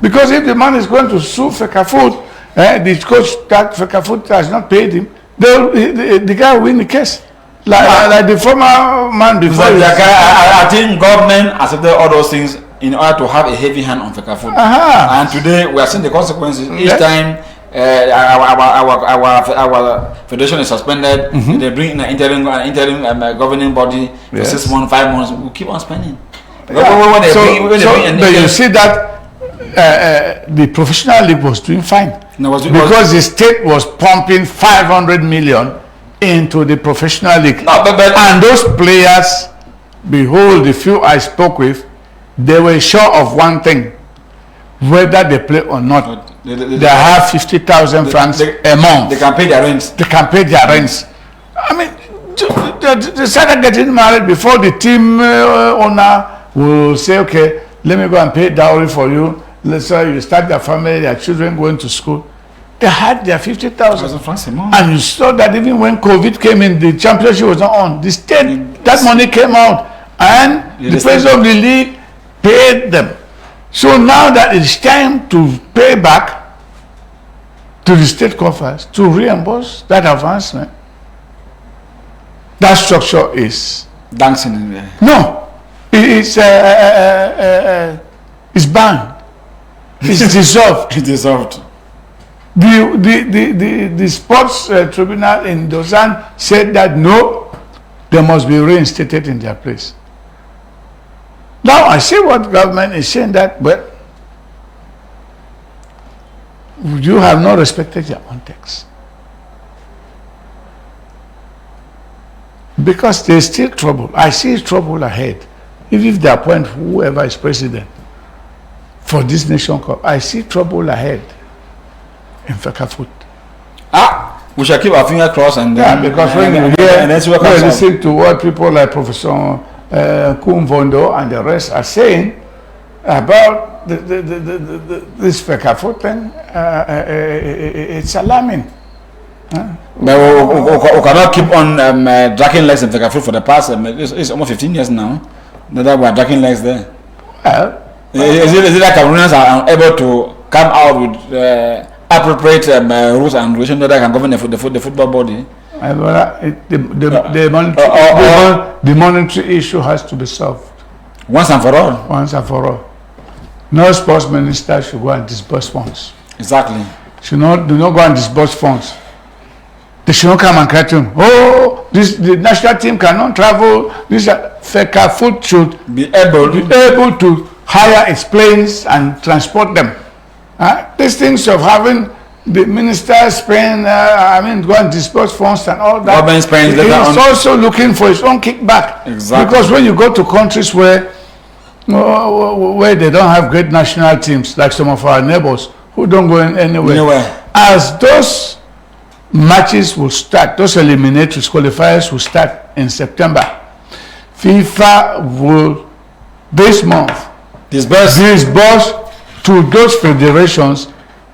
S2: Because if the man is going to sue Fcfa, the coach that Fcfa has not paid him, the guy will win the case. Like the former man before.
S3: I think government accepted all those things in order to have a heavy hand on Fcfa. And today we are seeing the consequences. Each time our federation is suspended, they bring in an interim governing body for 6 months, 5 months. We keep on spending.
S2: But you see that the professional league was doing fine. Because the state was pumping 500 million into the professional league. And those players, behold, the few I spoke with, they were sure of one thing: whether they play or not, they have 50,000 francs a month.
S3: They can pay their rents.
S2: I mean, they started getting married before the team owner will say, okay, let me go and pay dowry for you. Let's say you start their family, their children going to school. They had their 50,000 francs a month. And you saw that even when COVID came in, the championship was not on. The state, that money came out, and the president of the league paid them. So now that it's time to pay back to the state coffers to reimburse that advancement. That structure is
S3: dancing in there.
S2: no, it's banned. It's dissolved.
S3: It's dissolved.
S2: The sports tribunal in Lausanne said that no, they must be reinstated in their place. Now I see what government is saying that, but you have not respected your own text. Because there's still trouble. I see trouble ahead. Even if they appoint whoever is president for this nation cup, I see trouble ahead in Fcfa.
S3: We shall keep our finger crossed and then,
S2: because when you listen to what people like Professor Kumvondo and the rest are saying about this Fcfa thing, it's alarming.
S3: But we cannot keep on dragging legs in Fcfa for the past, it's almost 15 years now that we are dragging legs there.
S2: Well,
S3: is it that Cameroonians are able to come out with appropriate rules and regulations that can govern the football body?
S2: The monetary issue has to be solved
S3: once and for all.
S2: Once and for all. No sports minister should go and disburse funds.
S3: Exactly.
S2: Do not go and disburse funds. They should not come and cartoon. Oh, the national team cannot travel. This Fcfa should
S3: be able
S2: to hire its planes and transport them. These things of having the ministers paying, go and disburse funds and all that. He's also looking for his own kickback.
S3: Exactly.
S2: Because when you go to countries where they don't have great national teams, like some of our neighbors who don't go anywhere, as those matches will start, those eliminatory qualifiers will start in September, FIFA will this month disburse to those federations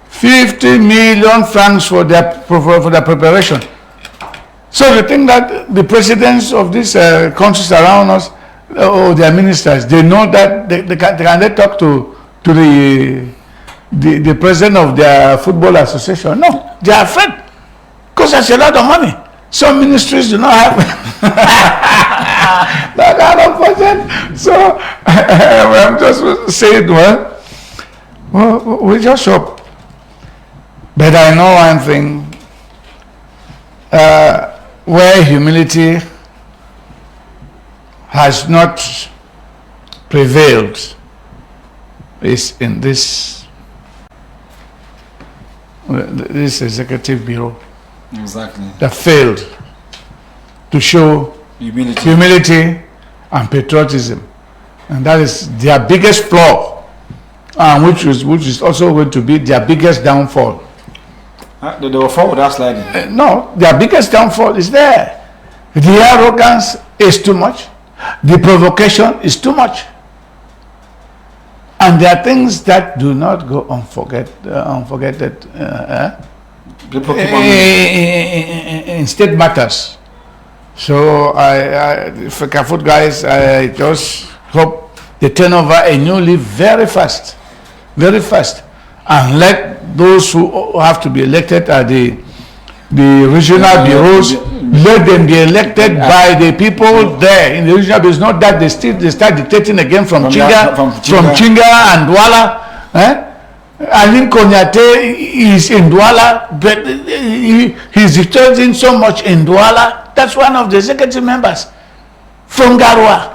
S2: 50 million francs for their preparation. So the thing that the presidents of these countries around us, or their ministers, they know that they can talk to the president of their football association. No, they are afraid because that's a lot of money. Some ministries do not have that kind of budget. So I'm just saying, well, we just hope. But I know one thing, where humility has not prevailed is in this executive bureau.
S3: Exactly.
S2: That failed to show humility and patriotism, and that is their biggest flaw, which is also going to be their biggest downfall.
S3: They were forward without sliding.
S2: No, their biggest downfall is there. The arrogance is too much. The provocation is too much. And there are things that do not go unforgotten in state matters. So Fcfa guys, I just hope they turn over a new leaf very fast, and let those who have to be elected at the regional bureaus, let them be elected by the people there in the regional bureaus. Not that they start dictating again from Chinga and Douala. Aline Konyate is in Douala, but he's dictating so much in Douala. That's one of the executive members from Garoua.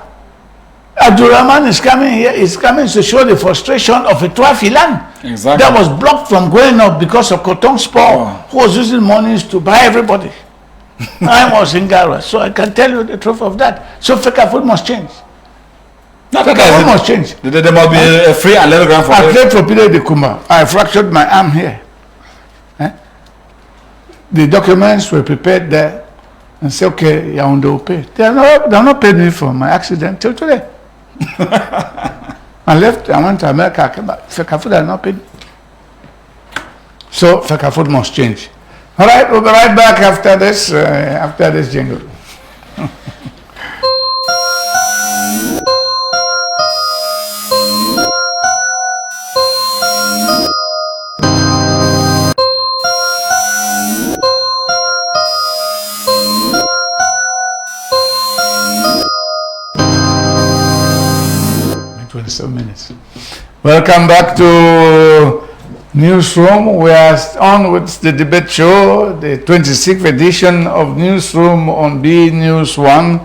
S2: Abdurrahman is coming here, is coming to show the frustration of a Tuafilan that was blocked from going up because of Cotton Sport, who was using monies to buy everybody. I was in Garoua, so I can tell you the truth of that. So Fcfa must change. Fcfa must change.
S3: There must be a free and level ground for
S2: I played for Peter de Kuma. I fractured my arm here. The documents were prepared there and said, okay, Yaoundé will pay. They have not paid me for my accident till today. I left, I went to America, I came back. Fcfa has not paid me. So Fcfa must change. All right, we'll be right back after this jingle. so minutes. Welcome back to Newsroom. We are on with the debate show, the 26th edition of Newsroom on B News 1.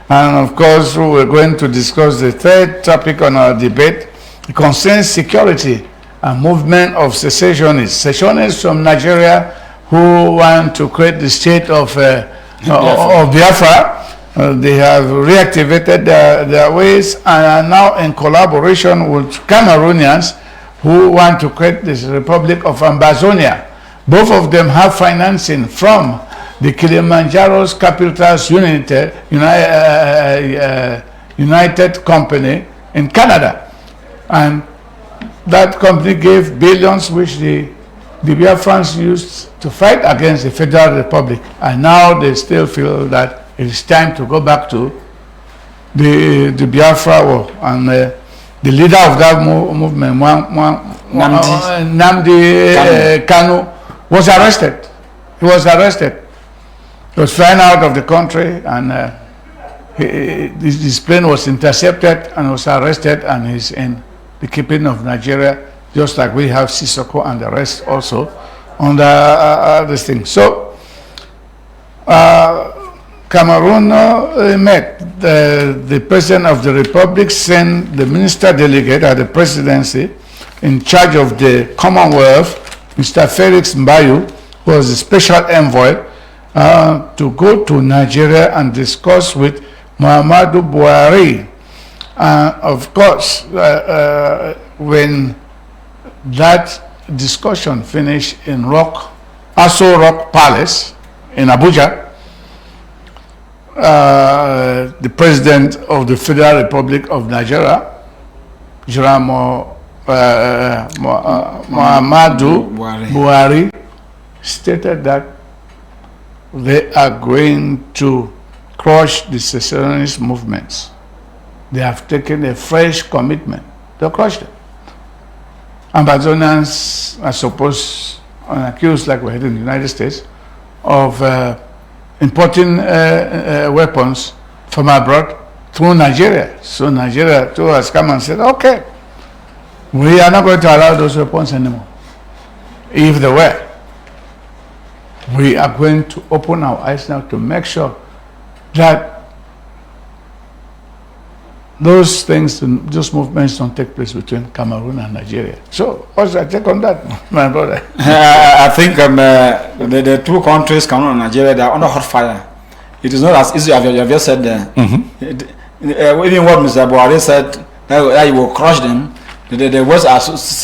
S2: And of course, we're going to discuss the third topic on our debate. It concerns security and movement of secessionists. Secessionists from Nigeria who want to create the state of Biafra. They have reactivated their ways and are now in collaboration with Cameroonians who want to create this Republic of Ambazonia. Both of them have financing from the Kilimanjaro's Capitals United Company in Canada. And that company gave billions which the Biafrans used to fight against the Federal Republic. And now they still feel that it is time to go back to the Biafra war. And the leader of that movement, Nnamdi Kanu, was arrested. He was arrested. He was flying out of the country, and his plane was intercepted and was arrested, and he's in the keeping of Nigeria, just like we have Sissoko and the rest also under this thing. So, Cameroon met the President of the Republic, sent the Minister Delegate at the Presidency in charge of the Commonwealth, Mr. Felix Mbayu, who was the Special Envoy, to go to Nigeria and discuss with Muhammadu Buhari. Of course, when that discussion finished in Aso Rock Palace in Abuja, the President of the Federal Republic of Nigeria, Muhammadu Buhari, stated that they are going to crush the secessionist movements. They have taken a fresh commitment to crush them. Ambazonians are supposed and accused, like we had in the United States, of importing weapons from abroad through Nigeria. So Nigeria too has come and said, okay, we are not going to allow those weapons anymore. If they were, we are going to open our eyes now to make sure that those things, those movements don't take place between Cameroon and Nigeria. So, what's your take on that, my brother?
S3: I think the two countries, Cameroon and Nigeria, they are under hot fire. It is not as easy as you have just said there. Even what Mr. Buhari said, that he will crush them, the words are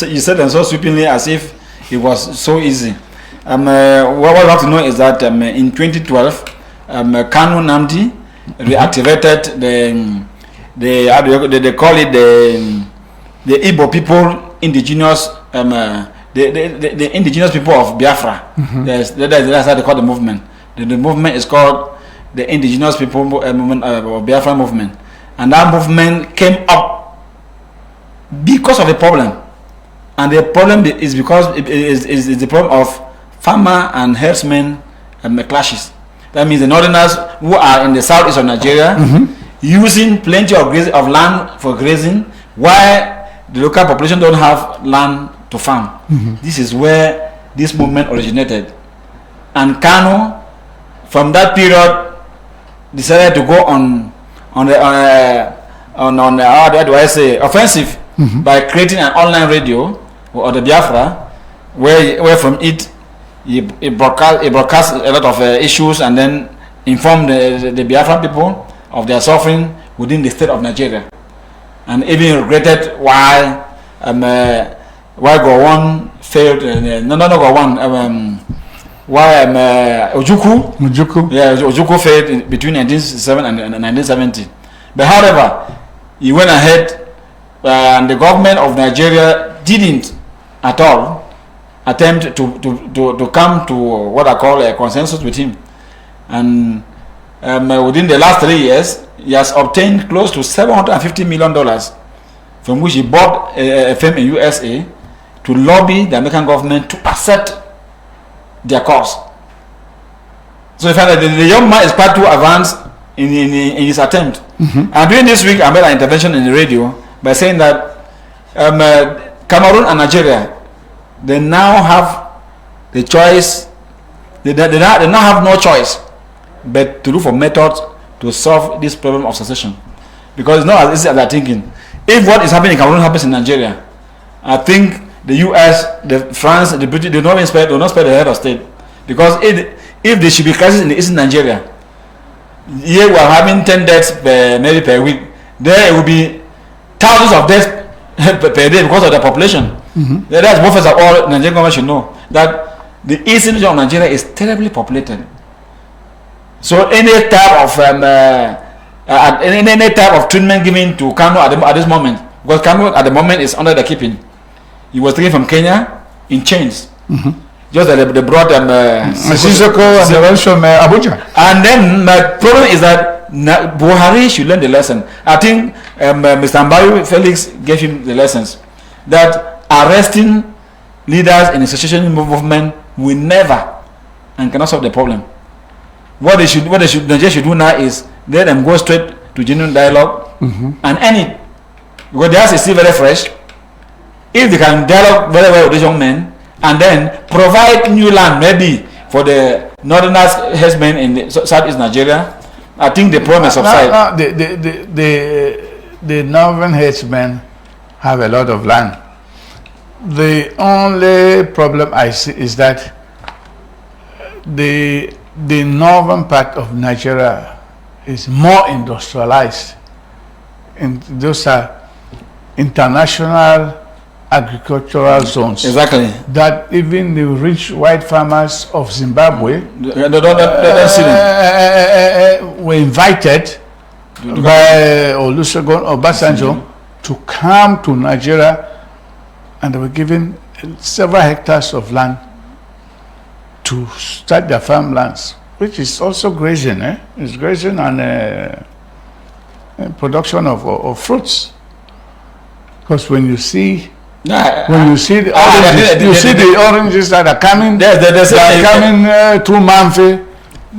S3: you said them so sweepingly as if it was so easy. What we have to know is that in 2012, Kanu Nnamdi reactivated they call it the Igbo people, indigenous the indigenous people of Biafra. That's how they call the movement. The movement is called the indigenous people movement of Biafra movement, and that movement came up because of the problem, and the problem is because it is the problem of farmer and herdsmen clashes. That means the northerners who are in the southeast of Nigeria using plenty of land for grazing, while the local population don't have land to farm. This is where this movement originated, and Kanu, from that period, decided to go on offensive by creating an online radio or the Biafra, where from it he broadcast a lot of issues and then informed the Biafran people of their suffering within the state of Nigeria, and even regretted why Gowon failed. Why Ojukwu failed between 1967 and 1970. But however, he went ahead, and the government of Nigeria didn't at all attempt to come to what I call a consensus with him. And within the last 3 years, he has obtained close to $750 million, from which he bought a firm in USA to lobby the American government to accept their cause. So in fact, the young man is quite too advanced in his attempt. And during this week, I made an intervention in the radio by saying that Cameroon and Nigeria, they now have the choice. They now have no choice but to look for methods to solve this problem of secession, because it's not as easy as they're thinking. If what is happening in Cameroon happens in Nigeria, I think the U.S., the France, the British, they will not spare the head of state, because if there should be crisis in the eastern Nigeria, here we are having 10 deaths maybe per week. There it will be thousands of deaths per day because of the population. That's both of all Nigerian government should know that the eastern region of Nigeria is terribly populated. So any type of treatment given to Cameroon at this moment, because Cameroon at the moment is under the keeping. He was taken from Kenya in chains. Just that they brought
S2: Sissoko and the rest from Abuja.
S3: And then my problem is that Buhari should learn the lesson. I think Mr. Ambayo Felix gave him the lessons that arresting leaders in the secession movement will never and cannot solve the problem. What Nigeria should do now is let them go straight to genuine dialogue and end it, because theirs is still very fresh. If they can dialogue very well with these young men and then provide new land maybe for the northerners herdsmen in the southeast Nigeria, I think the problem is subside.
S2: The northern herdsmen have a lot of land. The only problem I see is that the northern part of Nigeria is more industrialized, and those are international agricultural zones.
S3: Exactly.
S2: That even the rich white farmers of Zimbabwe were invited by Olusegun Obasanjo to come to Nigeria, and they were given several hectares of land to start their farmlands, which is also grazing. It's grazing and production of fruits. Because when you see the oranges, you see the oranges that are coming, through Manfi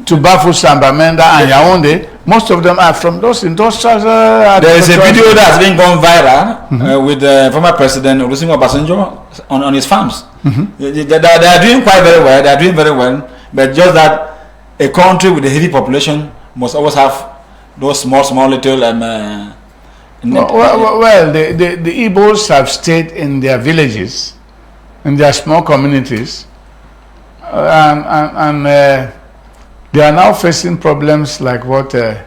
S2: to Bafu, Sambamenda, and Yaoundé. Most of them are from those industrial.
S3: There is a video that's been gone viral with the former president Olusegun Obasanjo on his farms. They are doing quite very well. They are doing very well, but just that a country with a heavy population must always have those small little. The Igbos have stayed in their villages, in their small communities, and they are now facing problems like what the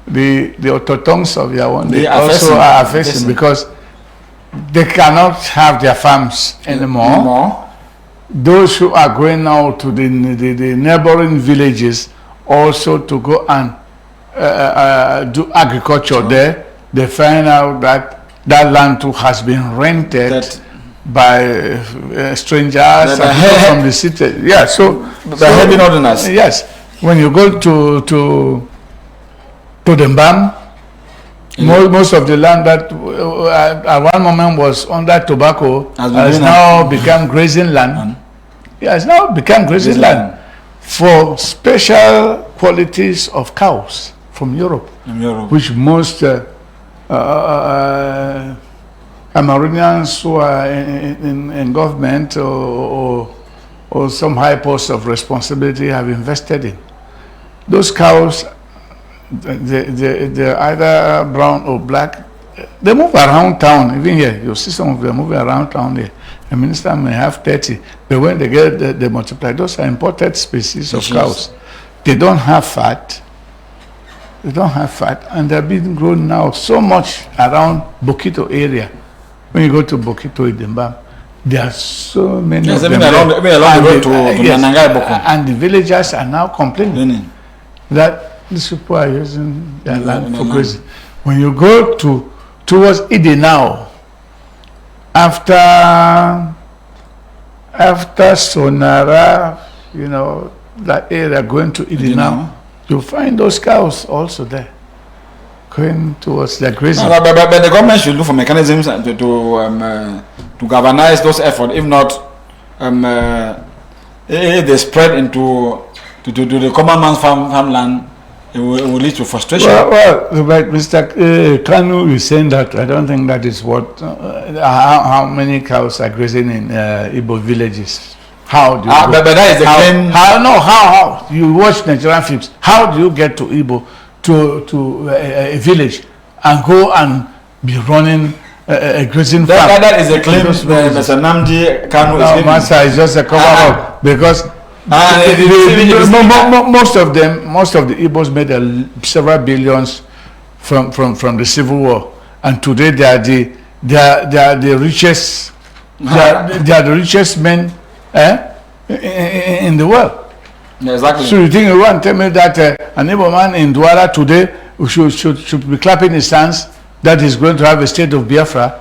S3: Ototongs of Yaoundé also are facing, because they cannot have their farms anymore. Those who are going now to the neighboring villages also to go and do agriculture there, they find out that that land too has been rented by strangers from the city. Yeah, so heavy northerners.
S2: Yes. When you go to the Mbam, most of the land that at one moment was under tobacco has now become grazing land. It has now become grazing land for special qualities of cows from Europe. Which most Cameroonians who are in government or some high post of responsibility have invested in. Those cows, they're either brown or black. They move around town. Even here, you see some of them moving around town here. A minister may have 30, but when they get they multiply. Those are imported species of cows. They don't have fat. They don't have fat, and they're being grown now so much around Bokito area. When you go to Bokito, Idemba, there are so many of them and the villagers are now complaining that these people are using their land for grazing. When you go towards Ide now, after Sonara, that area going to Ide now, you find those cows also there, going towards their grazing.
S3: But the government should look for mechanisms to galvanize those efforts. If not, if they spread into the common man's farmland, it will lead to frustration.
S2: Well, but Mr. Kanu is saying that. I don't think that is what. How many cows are grazing in Igbo villages? How do you?
S3: But that is the claim.
S2: How you watch Nigerian films? How do you get to Igbo to a village and go and be running a grazing farm?
S3: That is a claim Mr. Namdi Kanu is giving.
S2: Master, it's just a cover up because. Most of the Igbos made several billions from the civil war, and today they are the richest. They are the richest men in the world.
S3: Yeah, exactly.
S2: So you think you want to tell me that an Igbo man in Douala today should be clapping his hands that he's going to have a state of Biafra?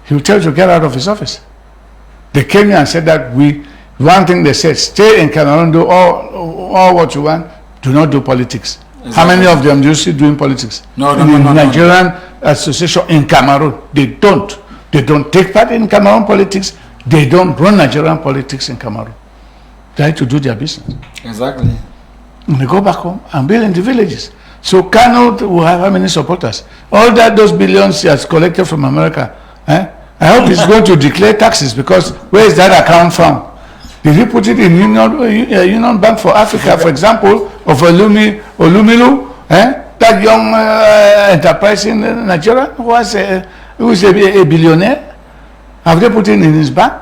S2: He will tell you to get out of his office. They came here and said that one thing they said, stay in Cameroon, do all what you want, do not do politics. Exactly. How many of them do you see doing politics?
S3: No.
S2: Nigerian Association in Cameroon, they don't take part in Cameroon politics, they don't run Nigerian politics in Cameroon. They like to do their business.
S3: Exactly.
S2: And they go back home and build in the villages. So Kano will have how many supporters? All those billions he has collected from America, I hope he's going to declare taxes, because where is that account from? Did he put it in Union Bank for Africa, for example, of Olumilu, that young enterprise in Nigeria who is a billionaire? Have they put it in his bank?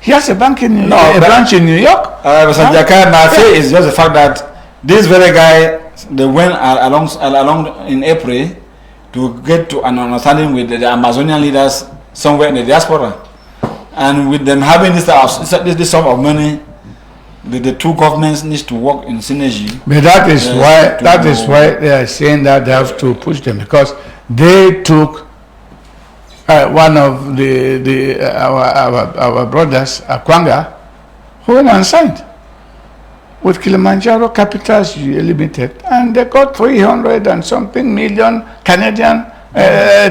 S2: He has a bank in a branch in New York.
S3: Mr. Jaka, my fear is just the fact that this very guy, they went along in April to get to an understanding with the Amazonian leaders somewhere in the diaspora. And with them having this sum of money, the two governments need to work in synergy.
S2: But that is why they are saying that they have to push them, because they took one of our brothers, Akwanga, who went and signed with Kilimanjaro Capitals Limited, and they got 300 and something million Canadian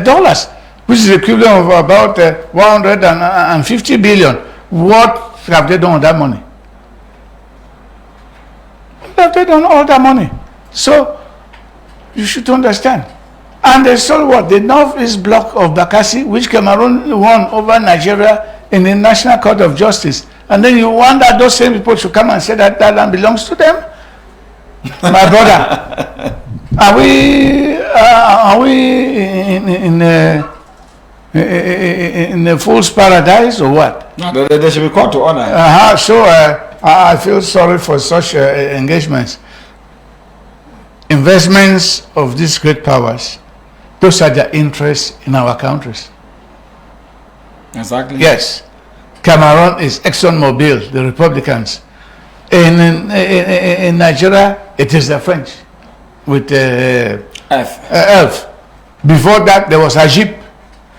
S2: dollars, which is the equivalent of about 150 billion. What have they done with that money? What have they done with all that money? So you should understand. And they sold what? The northeast block of Bakassi, which Cameroon won over Nigeria in the National Court of Justice. And then you want that those same people should come and say that that land belongs to them? My brother, are we in a fool's paradise or what?
S3: No, they should be called to honor.
S2: So I feel sorry for such engagements. Investments of these great powers, those are their interests in our countries.
S3: Exactly.
S2: Yes. Cameroon is ExxonMobil, the Republicans. In Nigeria, it is the French with Elf. Before that, there was Ajib,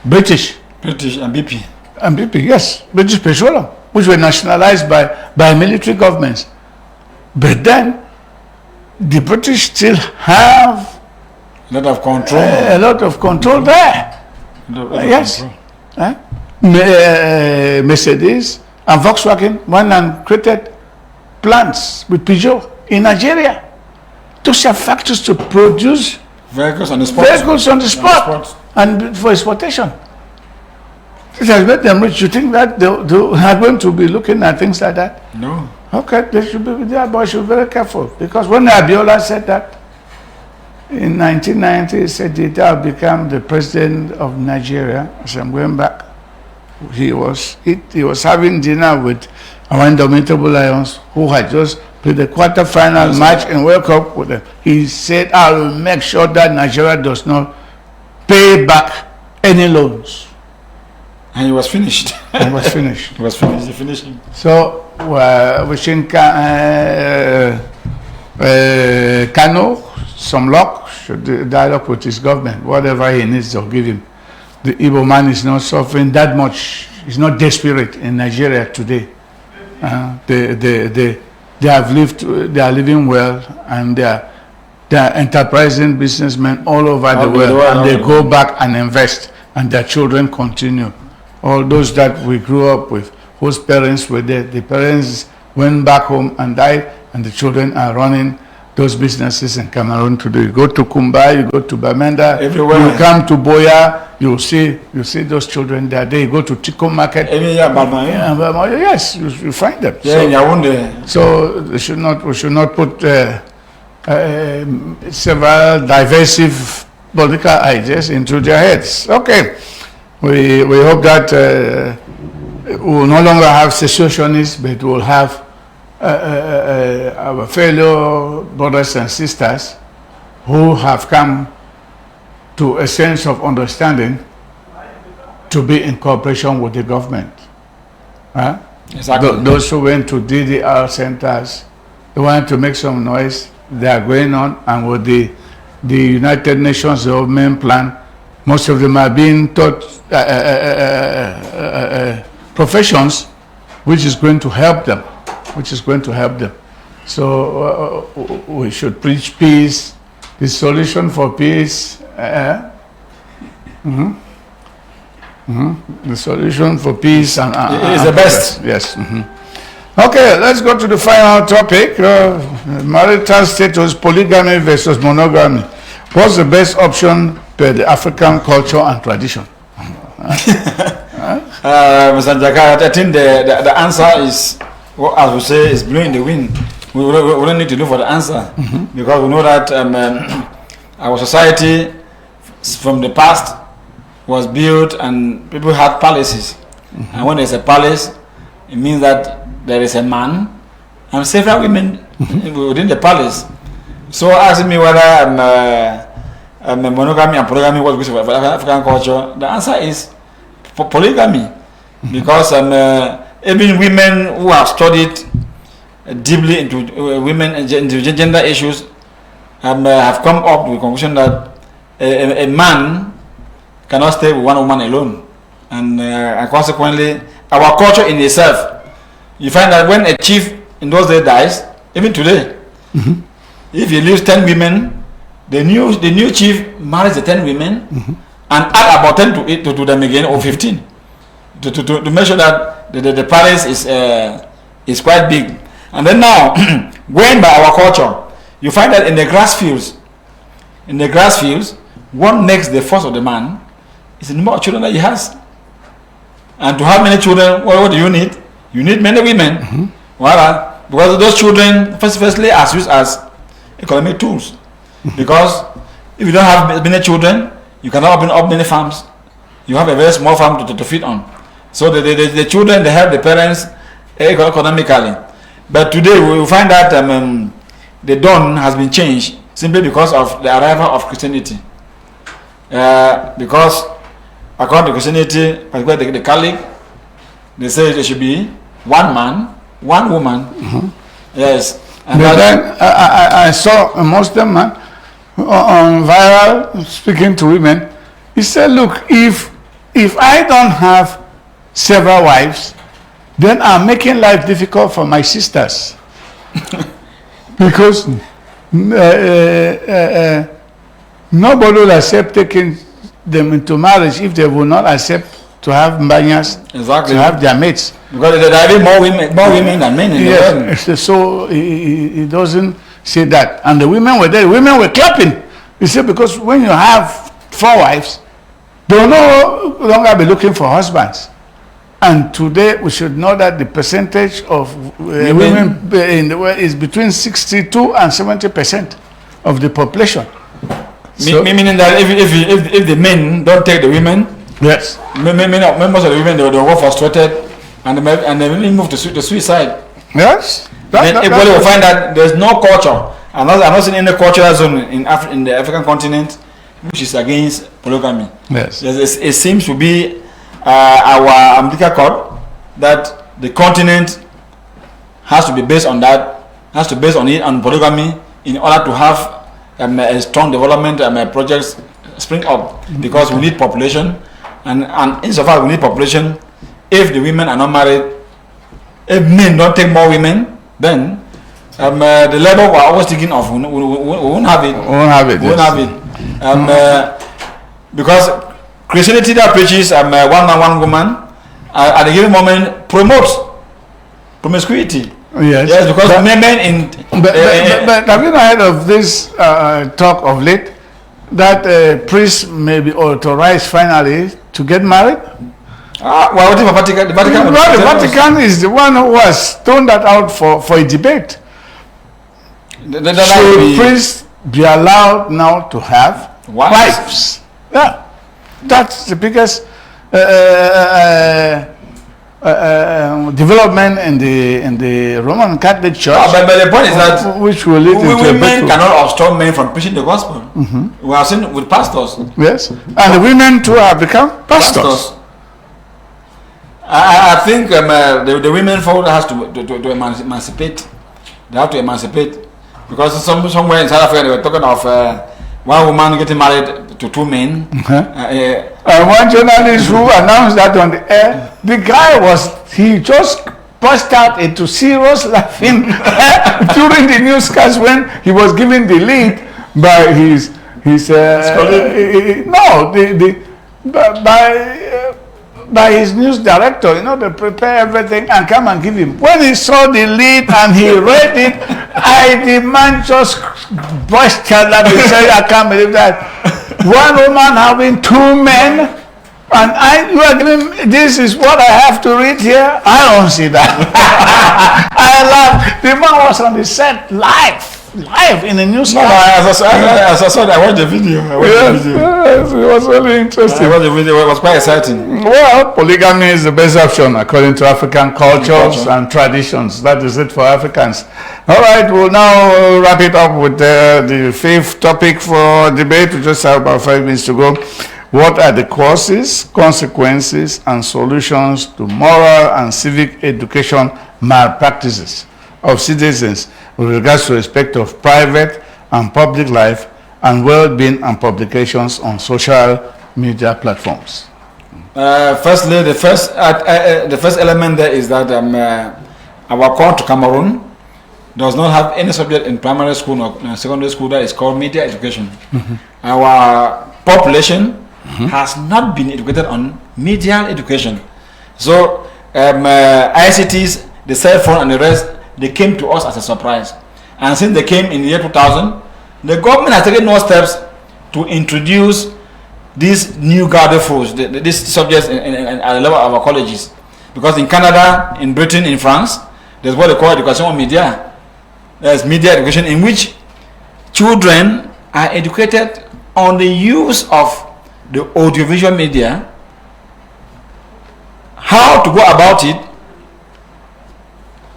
S2: British
S3: and BP.
S2: And BP, yes, British Petroleum, which were nationalized by military governments. But then, the British still have
S3: a lot of control.
S2: A lot of control there. Yes. Mercedes and Volkswagen went and created plants with Peugeot in Nigeria. Those are factories to produce
S3: vehicles on the spot.
S2: And for exportation. It has made them rich. You think that they are going to be looking at things like that?
S3: No.
S2: Okay, they should be there, but should be very careful. Because when Abiola said that in 1990, he said that I will become the president of Nigeria. As I'm going back, he was having dinner with our Indomitable Lions, who had just played the quarter-final match in World Cup with them. He said, I will make sure that Nigeria does not pay back any loans.
S3: And he was finished.
S2: He was finished.
S3: He was finished. He finished.
S2: So, wishing Kano some luck, should dialogue with his government. Whatever he needs, they'll give him. The Igbo man is not suffering that much. He's not desperate in Nigeria today. They have lived. They are living well, and they are enterprising businessmen all over the world, and they go back and invest, and their children continue. All those that we grew up with, whose parents were there, the parents went back home and died, and the children are running those businesses in Cameroon today. You go to Kumba, you go to Bamenda,
S3: Everywhere.
S2: you come to Boya, you see those children there. You go to Tico Market. Yes, you find them. So we should not put several divisive political ideas into their heads. Okay, we hope that we will no longer have secessionists, but we will have our fellow brothers and sisters who have come to a sense of understanding to be in cooperation with the government.
S3: Exactly.
S2: Those who went to DDR centers, they want to make some noise, they are going on, and with the United Nations development plan, most of them are being taught professions which is going to help them. So we should preach peace, the solution for peace. The solution for peace and
S3: is the best.
S2: Yes. Okay, let's go to the final topic. Marital status, polygamy versus monogamy. What's the best option per the African culture and tradition?
S3: Mr. Jaka, I think the answer is, as we say, is blowing the wind. We don't need to look for the answer because we know that our society from the past was built and people had palaces. And when there's a palace, it means that there is a man and several women within the palace. So asking me whether monogamy and polygamy was good for African culture, the answer is polygamy. Because even women who have studied deeply into into gender issues have come up with the conclusion that a man cannot stay with one woman alone, and consequently, our culture in itself, you find that when a chief in those days dies, even today, if he leaves 10 women, the new chief marries the 10 women and add about 10 to them again, or 15, to make sure that the palace is quite big. And then now, going by our culture, you find that in the grass fields, what makes the force of the man is the number of children that he has. And to have many children, what do you need? You need many women. Because those children, firstly, are used as economic tools. Because if you don't have many children, you cannot open up many farms. You have a very small farm to feed on. So the children, they help the parents economically. But today we find that the dawn has been changed simply because of the arrival of Christianity. Because according to Christianity, particularly the Catholic, they say there should be one man, one woman. Yes. And
S2: but then I saw a Muslim man on viral speaking to women. He said, "Look, if I don't have several wives, then I'm making life difficult for my sisters because nobody will accept taking them into marriage if they will not accept to have mbanyas, to have their mates.
S3: Because there are more women than men in the world.
S2: So he doesn't say that. And the women were there. Women were clapping. He said, because when you have 4 wives, they will no longer be looking for husbands. And today we should know that the percentage of women in the world is between 62 and 70% of the population. So,
S3: meaning that if the men don't take the women,
S2: yes,
S3: members of the women they were frustrated and they really move to suicide.
S2: Yes.
S3: Everybody will find that there's no culture. I'm not seeing any cultural zone in the African continent which is against polygamy.
S2: Yes.
S3: It seems to be our umbilical cord that the continent has to be based on that, has to base on it on polygamy in order to have a strong development projects spring up, because we need population, and insofar as we need population, if the women are not married, if men don't take more women, then the level we're always thinking of, we won't have it. We won't have it. Because Christianity that preaches one man, one woman, at a given moment promotes promiscuity.
S2: Yes.
S3: Yes, because men in
S2: But have you not heard of this talk of late that priests may be authorized finally to get married?
S3: Well, the Vatican.
S2: Well, the Vatican is the one who has thrown that out for a debate. Should priests be allowed now to have wives? Yeah, that's the biggest development in the Roman Catholic Church.
S3: But the point is that
S2: which will lead
S3: women cannot obstruct men from preaching the gospel. We have seen with pastors.
S2: Yes, and the women too have become pastors.
S3: I think the women folk has to emancipate. They have to emancipate, because somewhere in South Africa they were talking of one woman getting married to two men.
S2: One journalist who announced that on the air, the guy he just burst out into serious laughing during the newscast when he was given the lead by his by his news director. You know, they prepare everything and come and give him. When he saw the lead and he read it, the man just burst out and he said, I can't believe that. One woman having two men, and you are giving, this is what I have to read here. I don't see that. I laughed. The man was on the set live in the news.
S3: No, as I saw that, I watched the video.
S2: Yes, it was really interesting.
S3: I watched the video. It was quite exciting.
S2: Well, polygamy is the best option according to African cultures and traditions. That is it for Africans. All right, we'll now wrap it up with the fifth topic for debate. We just have about 5 minutes to go. What are the causes, consequences, and solutions to moral and civic education malpractices of citizens with regards to respect of private and public life and well-being and publications on social media platforms?
S3: Firstly, the first element there is that our country, Cameroon, does not have any subject in primary school or secondary school that is called media education. Our population has not been educated on media education. So ICTs, the cell phone and the rest, they came to us as a surprise. And since they came in the year 2000, the government has taken no steps to introduce these new guarded force, these subjects at the level of our colleges. Because in Canada, in Britain, in France, there's what they call education on media. There's media education in which children are educated on the use of the audiovisual media, how to go about it,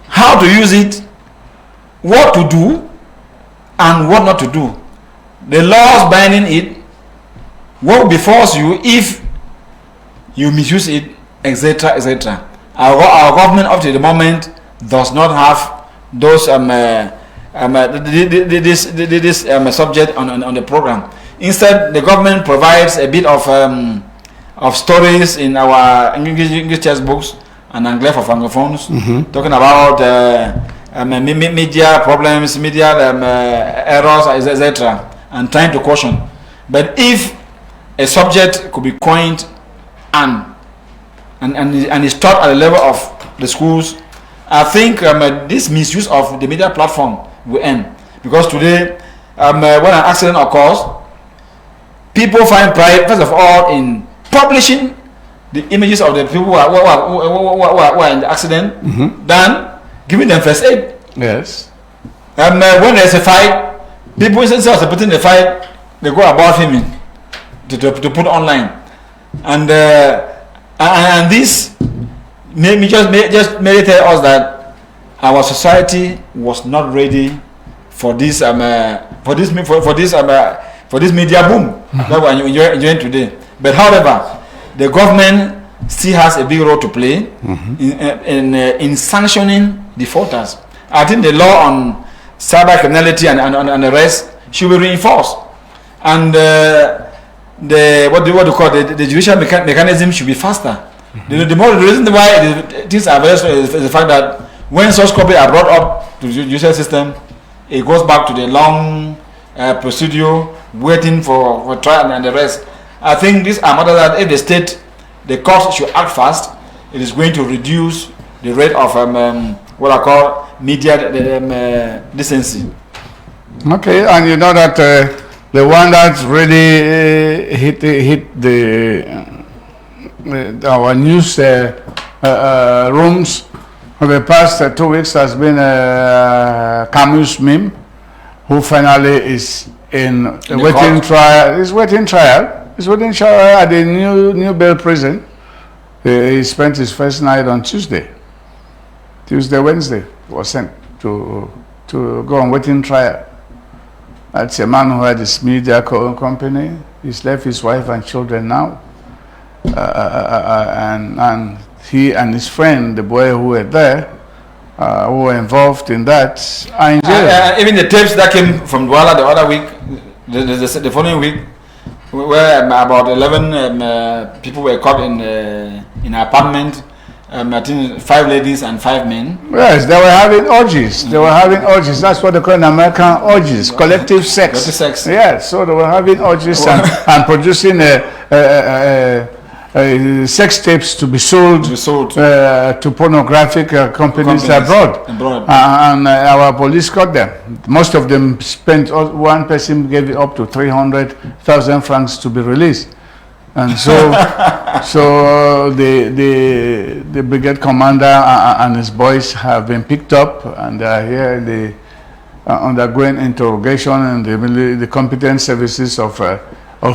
S3: how to use it, what to do, and what not to do. The laws binding it, what will befalls you if you misuse it, etc., etc. Our government up to the moment does not have those this subject on the program. Instead, the government provides a bit of stories in our English textbooks and Anglophones, talking about media problems, media errors, etc., and trying to caution. But if a subject could be coined and is taught at the level of the schools, I think this misuse of the media platform will end. Because today, when an accident occurs, people find pride, first of all, in publishing the images of the people who are in the accident, than giving them first aid.
S2: Yes.
S3: When there's a fight, people, instead of supporting the fight, they go about filming to put online. And this made me just tell us that our society was not ready for this media boom that we're enjoying today. But however, the government still has a big role to play in sanctioning defaulters. I think the law on cyber criminality and the rest should be reinforced, and the judicial mechanism should be faster. The reason why things are very slow is the fact that when such copies are brought up to the judicial system, it goes back to the long procedure, waiting for trial and the rest. I think these are matters that if the court should act fast, it is going to reduce the rate of what I call media decency.
S2: Okay, and you know that the one that really hit our news rooms for the past 2 weeks has been Camus meme, who finally is in waiting trial. He's waiting trial. He's waiting trial at the New Bell prison. He spent his first night on Wednesday, was sent to go on waiting trial. That's a man who had his media company. He's left his wife and children now. And he and his friend, the boy who were there, who were involved in that, are in jail.
S3: Even the tapes that came from Douala the other week, the following week, where about 11 people were caught in an apartment. I think 5 ladies and 5 men.
S2: Yes, they were having orgies. They were having orgies. That's what they call in American orgies, collective sex.
S3: Collective sex.
S2: Yes, so they were having orgies and producing sex tapes to be sold to pornographic companies abroad. And our police caught them. Most of them spent. One person gave up to 300,000 francs to be released. And so, the brigade commander and his boys have been picked up, and they are here undergoing interrogation in the competent services of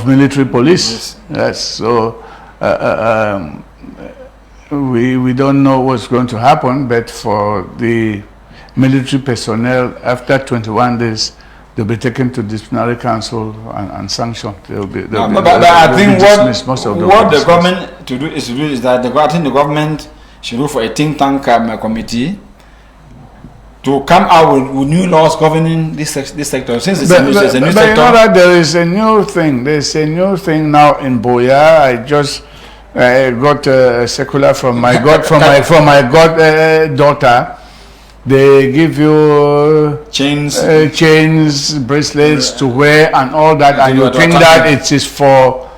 S2: military police. Yes. So we don't know what's going to happen, but for the military personnel, after 21 days. They'll be taken to disciplinary council and sanctioned.
S3: But I think what the government is that I think the government should look for a think tank committee to come out with new laws governing this sector. Since it's a new sector.
S2: You know that there is a new thing. There's a new thing now in Boya. I just got a circular from my goddaughter. They give you chains, bracelets to wear, and all that, and you think that it is for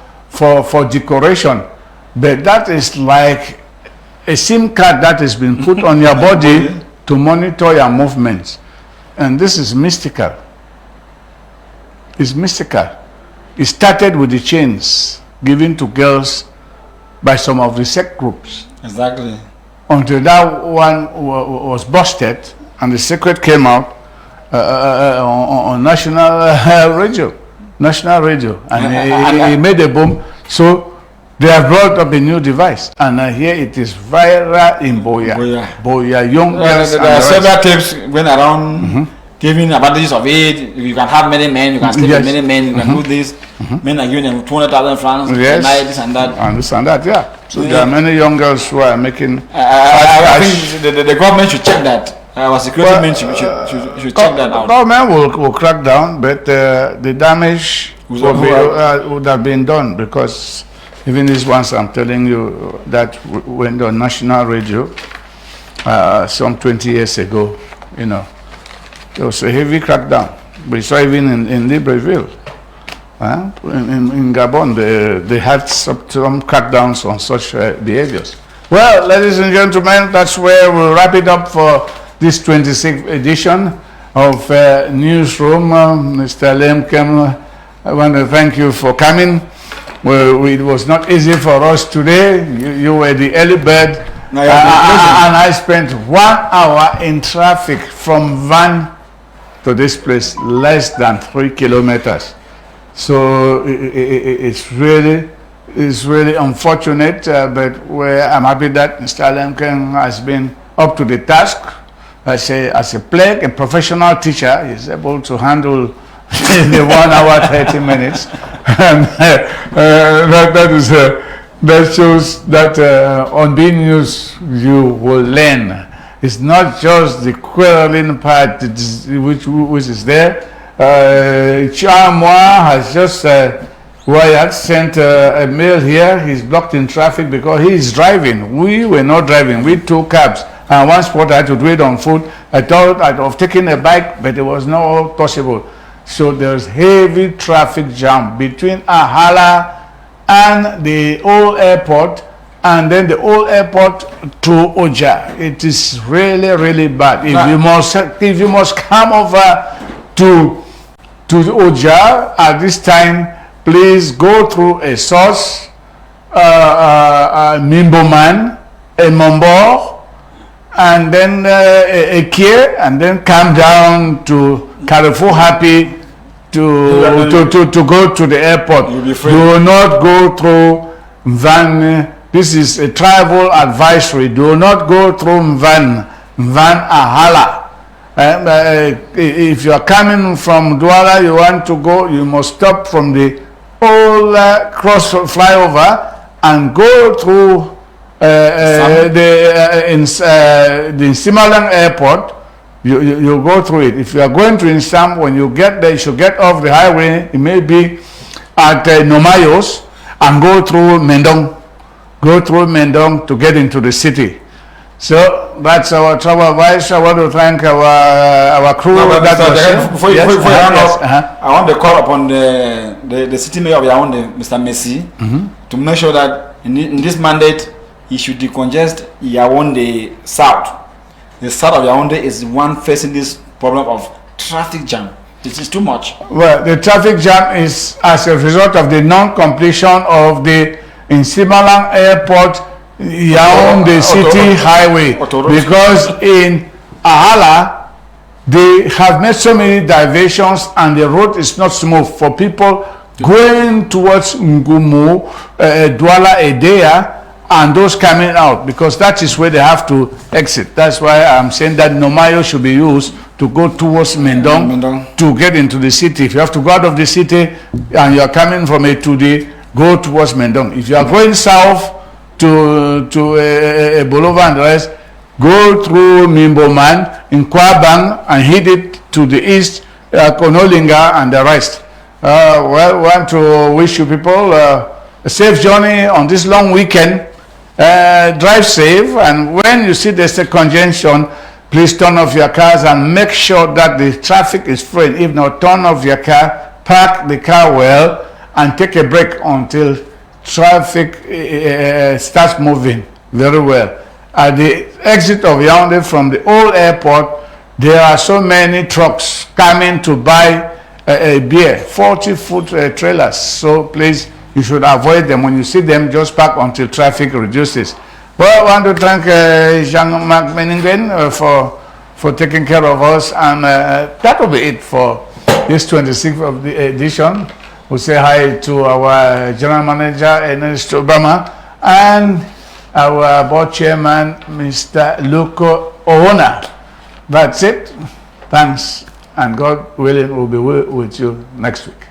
S2: decoration, but that is like a SIM card that has been put on your body to monitor your movements, and this is mystical. It's mystical. It started with the chains given to girls by some of the sect groups.
S3: Exactly.
S2: Until that one was busted and the secret came out on national radio, and he made a boom. So they have brought up a new device, and here it is viral in Boya. Young girls.
S3: There are several tapes went around giving advantages of it. You can have many men, you can sleep with many men, you can do this. Men are giving them 200,000 francs, this and that.
S2: And this and that, yeah. So there are many young girls who are making.
S3: I think the government should check that. Our security men should check that out.
S2: Government will crack down, but the damage would have been done, because even these ones I'm telling you that went on national radio some 20 years ago, you know, there was a heavy crackdown. We saw even in Libreville. In Gabon, they had some crackdowns on such behaviors. Well, ladies and gentlemen, that's where we'll wrap it up for this 26th edition of Newsroom. Mr. Kmer, I want to thank you for coming. Well, it was not easy for us today. You were the early bird, and I spent 1 hour in traffic from Van to this place, less than 3 kilometers. So it's really unfortunate, but I'm happy that Mr. Kmer has been up to the task. As a professional teacher, he's able to handle the 1 hour 30 minutes, and that shows that on being news you will learn. It's not just the quarreling part which is there. Chamwa has just sent a mail here. He's blocked in traffic because he is driving. We were not driving. We took cabs. And one spot I had to do it on foot. I thought of taking a bike, but it was not possible. So there's heavy traffic jam between Ahala and the old airport. and then the old airport to Oja. It is really, really bad. If you must come over to Oja at this time, please go through a source, Mimboman, a Mombor, and then a Kmer, and then come down to Carrefour Happy to go to the airport. Do not go through Van. This is a travel advisory. Do not go through Van Ahala. If you are coming from Douala, you want to go, you must stop from the old cross flyover and go through the Simalang airport. You go through it. If you are going to Insam, when you get there, you should get off the highway. It may be at Nomayos and go through Mendong. Go through Mendong to get into the city. So that's our travel advice. I want to thank our crew.
S3: Before you hang up, I want to call upon the city mayor of Yaoundé, Mr. Messi, to make sure that in this mandate, he should decongest Yaoundé South. The south of Yaoundé is one facing this problem of traffic jam. This is too much.
S2: Well, the traffic jam is as a result of the non-completion of the Simalang Airport Yaoundé City Highway, because in Ahala they have made so many diversions and the road is not smooth for people going towards Ngumu, Douala, Edea, and those coming out, because that is where they have to exit. That's why I'm saying that Nomayo should be used to go towards Mendong to get into the city. If you have to go out of the city and you are coming from a 2D, go towards Mendong. If you are going south to a boulevard and the rest, go through Mimboman in Kwabang and hit it to the east, Konolinga and the rest. Well, we want to wish you people a safe journey on this long weekend. Drive safe, and when you see there's a congestion, please turn off your cars and make sure that the traffic is free. If not, turn off your car, park the car well, and take a break until traffic starts moving very well. At the exit of Yaoundé from the old airport, there are so many trucks coming to buy a beer, 40-foot trailers. So please, you should avoid them. When you see them, just park until traffic reduces. Well, I want to thank Jean-Marc Meningen for taking care of us, and that will be it for this 26th of the edition. We'll say hi to our General Manager, Ernest Obama, and our board chairman, Mr. Luko Oona. That's it. Thanks, and God willing, we'll be with you next week.